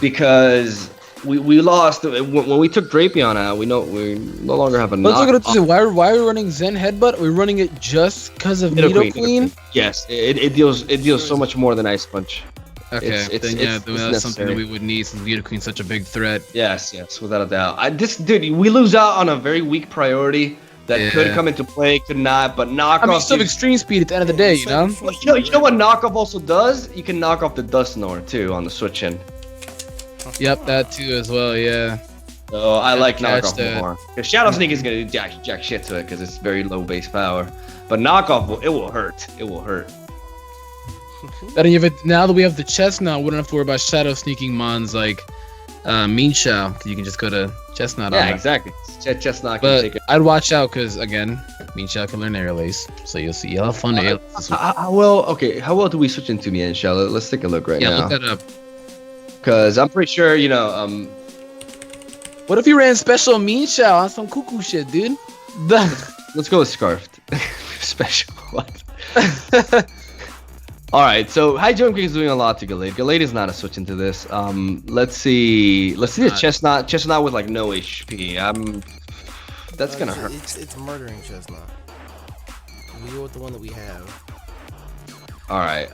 because we lost when we took Drapion out. We no longer have a knockoff. Let's look at it. Why are we running Zen Headbutt? We're running it just because of Nidoqueen. Yes, it deals so much more than Ice Punch. Okay, that's something that we would need since Nidoqueen's such a big threat. Yes, without a doubt. Dude, we lose out on a very weak priority that could come into play, could not. But knockoff. I mean, still extreme speed at the end of the day, you know. You know what knockoff also does? You can knock off the Dusknoir too on the switch-in. Yep, that too as well. Yeah. So I like catch knockoff that. more. Because Shadow Sneak is gonna do jack shit to it because it's very low base power. But knockoff, it will hurt. It will hurt. Then now that we have the Chestnut, we don't have to worry about shadow sneaking mons like Mean Shao. You can just go to Chestnut. Yeah, on that. exactly. Chestnut can But take it. I'd watch out because again, Mean Shao can learn air lace, so you'll have fun to air lace. Well, okay. How well do we switch into Mian Shao? Let's take a look right Yeah, now. look that up. Because I'm pretty sure, What if you ran special Mean Shao on some cuckoo shit, dude? let's go with Scarfed. Special. What? All right, so High Jump Kick is doing a lot to Gallade. Gallade is not a switch into this. Let's see the Chestnut with like no HP. That's gonna hurt. It's murdering Chestnut. We go with the one that we have. All right,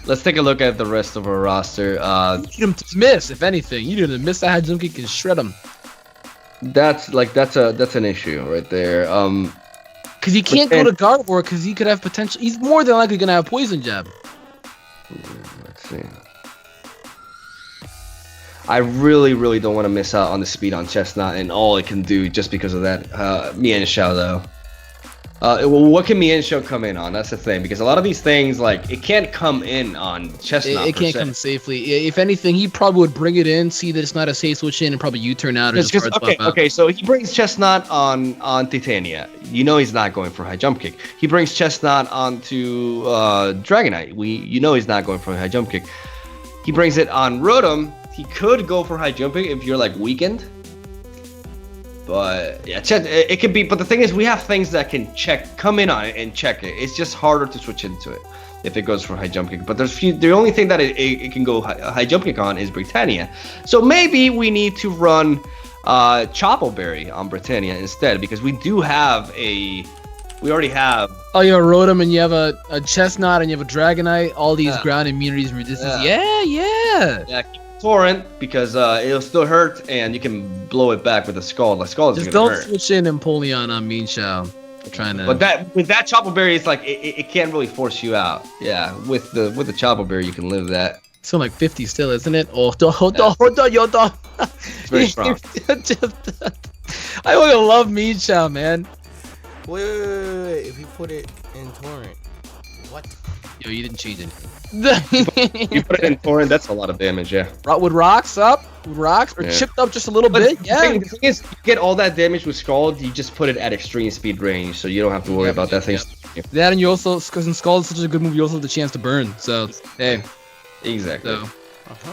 let's take a look at the rest of our roster. You need him to miss, if anything. You need him to miss that high jump kick and shred him. That's an issue right there. Because he can't go to Gardevoir because he could have potential. He's more than likely gonna have poison jab. Let's see. I really don't want to miss out on the speed on Chestnut and all it can do just because of that. Mian Shao though. What can Mian Shao come in on? That's the thing, because a lot of these things, like, it can't come in on Chestnut. It can't come safely. If anything, he probably would bring it in, see that it's not a safe switch in, and probably U-turn out or just hard swap out. Okay, so he brings Chestnut on Titania. You know he's not going for high jump kick. He brings Chestnut onto Dragonite. You know he's not going for a high jump kick. He brings it on Rotom. He could go for high jumping if you're like weakened. But yeah, it could be. But the thing is, we have things that can come in on it and check it. It's just harder to switch into it if it goes for high jump kick. But the only thing that it can go high jump kick on is Britannia. So maybe we need to run Chopo Berry on Britannia instead, because we already have. Oh, you have a Rotom and you have a Chestnut and you have a Dragonite. All these ground immunities and resistance. Yeah. Torrent, because it'll still hurt and you can blow it back with a Scald. Like Scald is just gonna don't hurt. switch in Empoleon on Mean Shao. Trying to. But with that Chopo Berry, it's like it can't really force you out. Yeah, with the Chopo Berry, you can live that. It's only like 50 still, isn't it? Hold on. It's very strong. I really love Mean Shao, man. Wait. If you put it in Torrent, what? Yo, you didn't change anything. You put it in Torrent, that's a lot of damage, yeah. With rocks up? With rocks? Or chipped up just a little bit? Yeah. The thing is, you get all that damage with Scald, you just put it at extreme speed range, so you don't have to worry about that thing. That, and you also, because in Scald is such a good move, you also have the chance to burn. So, hey. Exactly. So.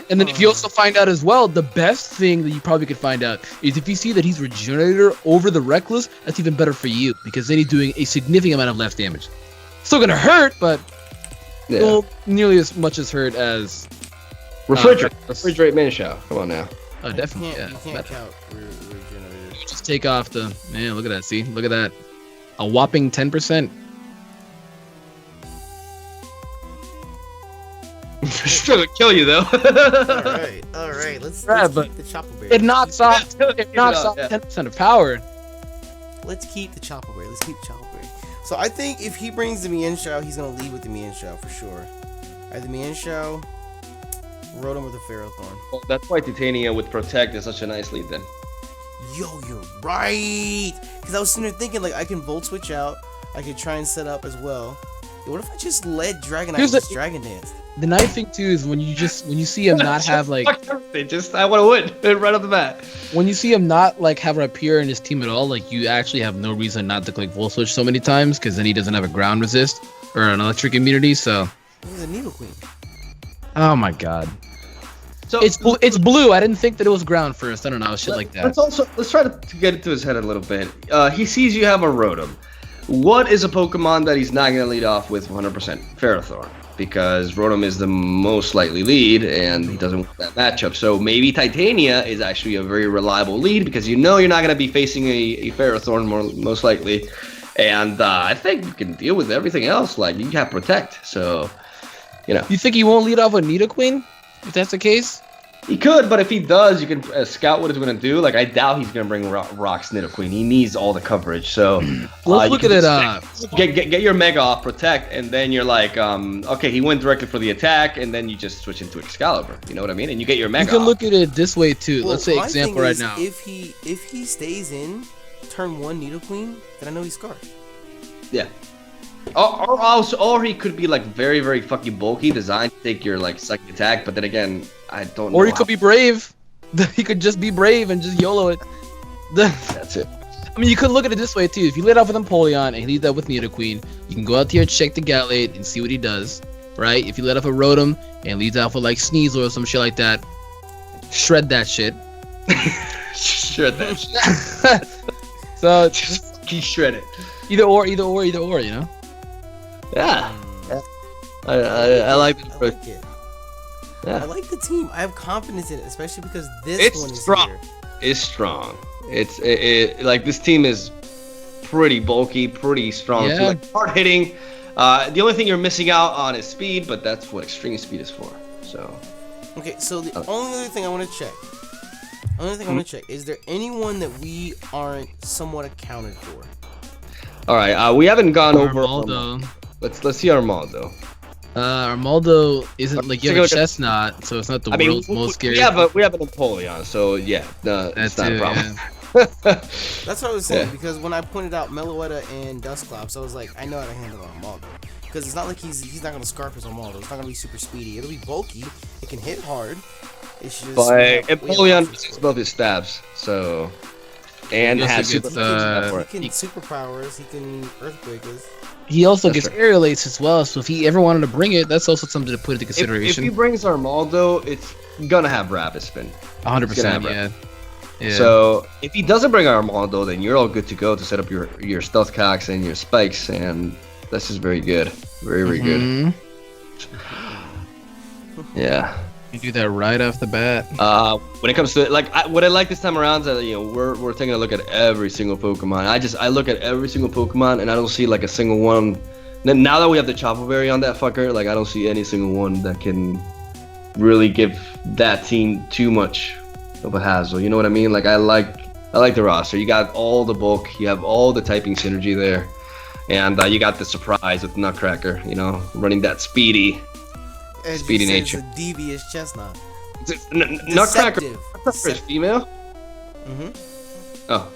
And then if you also find out as well, the best thing that you probably could find out is if you see that he's Regenerator over the Reckless, that's even better for you, because then he's doing a significant amount of less damage. Still gonna hurt, but well, nearly as much as hurt as Refrigerate Mean Shao. Come on now. Oh, definitely. You can't count Regenerator. Just take off the. Man, look at that. See, look at that. A whopping 10%. Still gonna kill you though. all right. Let's keep the Chopo Berry. It knocks off 10% of power. Let's keep the Chopo Berry. So I think if he brings the Mian Shao, he's gonna lead with the Mian Shao for sure. The Mian Shao, Rotom with a Ferrothorn. Well, that's why Titania with Protect is such a nice lead then. Yo, you're right. Because I was sitting there thinking, like, I can Volt Switch out. I could try and set up as well. Yo, what if I just let Dragonite just Dragon Dance? The nice thing too is when you see him not have like. I want to win right off the bat. When you see him not like have a Rapier in his team at all, like you actually have no reason not to click Volt Switch so many times, because then he doesn't have a ground resist or an electric immunity. So. He's a Needle Queen. Oh my god. So it's blue. I didn't think that it was ground first. I don't know, shit like that. Let's try to get into his head a little bit. He sees you have a Rotom. What is a Pokemon that he's not gonna lead off with 100%? Ferrothorn. Because Rotom is the most likely lead, and he doesn't want that matchup. So maybe Titania is actually a very reliable lead, because you know you're not going to be facing a Ferrothorn most likely. And I think you can deal with everything else. Like, you have Protect, so, you know. You think he won't lead off with Nidoqueen, if that's the case? He could, but if he does, you can scout what he's going to do. Like, I doubt he's going to bring Rock's Nidoqueen. He needs all the coverage. So let's look at it. Get your Mega off, protect, and then you're like, okay, he went directly for the attack, and then you just switch into Excalibur. You know what I mean? And you get your Mega. You can off. look at it this way too. Well, let's say example right now. If he stays in turn 1 Nidoqueen, then I know he's scarred. Yeah. Or he could be like very, very fucking bulky, designed to take your like second attack, but then again, I don't know. Or he could be brave. He could just be brave and just YOLO it. That's it. I mean, you could look at it this way too. If you lead off with Empoleon and he leads that with Nidoqueen, you can go out here and check the Gatlate and see what he does, right? If you let off a Rotom and leads off with like Sneasel or some shit like that, shred that shit. Shred that shit. So just shred it. Either or, you know? Yeah. I like it. I like it. Yeah. I like the team. I have confidence in it, especially because this one is strong. here. It's strong. Like this team is pretty bulky, pretty strong. Yeah. Too, like hard hitting. The only thing you're missing out on is speed, but that's what extreme speed is for. So. Okay, so the only other thing I want to check. Is there anyone that we aren't somewhat accounted for? All right, we haven't gone over. Armaldo. Let's see Armaldo. Armaldo isn't like you have a Chestnut, so it's not the world's most scary. Yeah, but we have an Empoleon, so yeah, it's not a problem. Yeah. That's what I was saying, because when I pointed out Meloetta and Dusclops, I was like, I know how to handle Armaldo. Because it's not like he's not going to Scarf his Armaldo. It's not going to be super speedy. It'll be bulky. It can hit hard. It's just. But Empoleon uses both his stabs, so. And has he can superpowers. He can Earthquakers. He also gets Aerial Ace as well, so if he ever wanted to bring it, that's also something to put into consideration. If he brings Armaldo, it's gonna have Rapid Spin. 100%, yeah. So if he doesn't bring Armaldo, then you're all good to go to set up your Stealth Cocks and your Spikes, and this is very good. Very, very good. Yeah. You do that right off the bat. When it comes to what I like this time around is that, you know, we're taking a look at every single Pokemon. I look at every single Pokemon and I don't see like a single one. Now that we have the Chopo Berry on that fucker, like I don't see any single one that can really give that team too much of a hassle. You know what I mean? Like I like the roster. You got all the bulk. You have all the typing synergy there, and you got the surprise with Nutcracker. You know, running that speedy nature. It's a devious Chestnut. Nutcracker is female? Oh.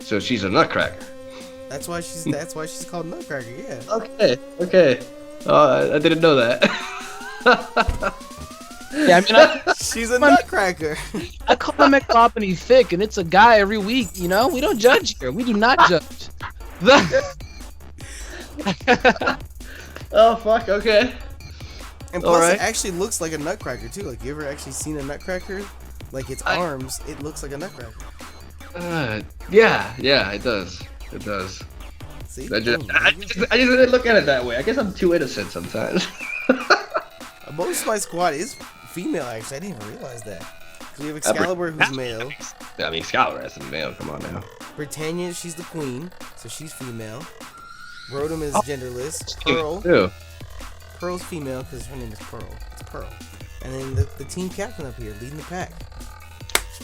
So she's a Nutcracker. That's why she's called Nutcracker, yeah. Okay. I didn't know that. Yeah, I mean, she's a Nutcracker. I call him McLoppany thick, and it's a guy every week, you know? We don't judge here. We do not judge. Oh fuck, okay. And plus it actually looks like a Nutcracker too. Like, you ever actually seen a Nutcracker? Like its arms, it looks like a Nutcracker. Yeah, it does. It does. See? I just didn't look at it that way. I guess I'm too innocent sometimes. Most of my squad is female, actually. I didn't even realize that. We have Excalibur, who's male. I mean, Excalibur is male. Come on now. Britannia, she's the queen, so she's female. Rotom is genderless. Pearl's female because her name is Pearl. It's Pearl. And then the team captain up here leading the pack.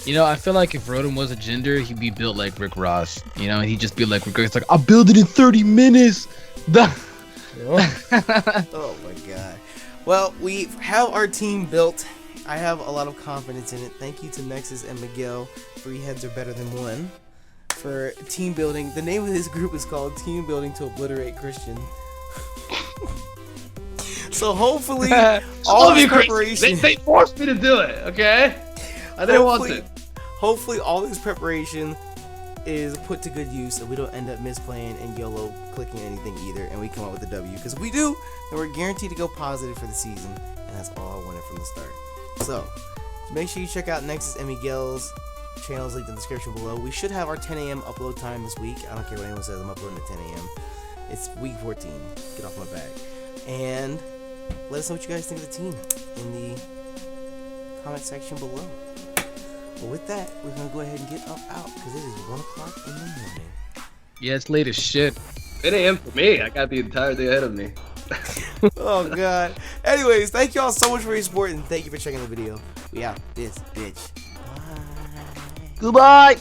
You know, I feel like if Rotom was a gender, he'd be built like Rick Ross. You know, he'd just be like Rick Ross, like, I'll build it in 30 minutes. Oh my god. Well, we have our team built. I have a lot of confidence in it. Thank you to Nexus and Miguel. 3 heads are better than 1. For team building. The name of this group is called Team Building to Obliterate Christian. So hopefully all this preparation. They forced me to do it, okay? I didn't want to. Hopefully all this preparation is put to good use and we don't end up misplaying and YOLO clicking anything either, and we come out with a W. Because if we do, then we're guaranteed to go positive for the season, and that's all I wanted from the start. So make sure you check out Nexus and Miguel's channels linked in the description below. We should have our 10 a.m. upload time this week. I don't care what anyone says, I'm uploading at 10 a.m. It's week 14. Get off my back. And let us know what you guys think of the team in the comment section below. But with that, we're going to go ahead and get up out because it is 1 o'clock in the morning. Yeah, it's late as shit. 10 a.m. for me. I got the entire day ahead of me. Oh, God. Anyways, thank you all so much for your support, and thank you for checking the video. We out this bitch. Bye. Goodbye.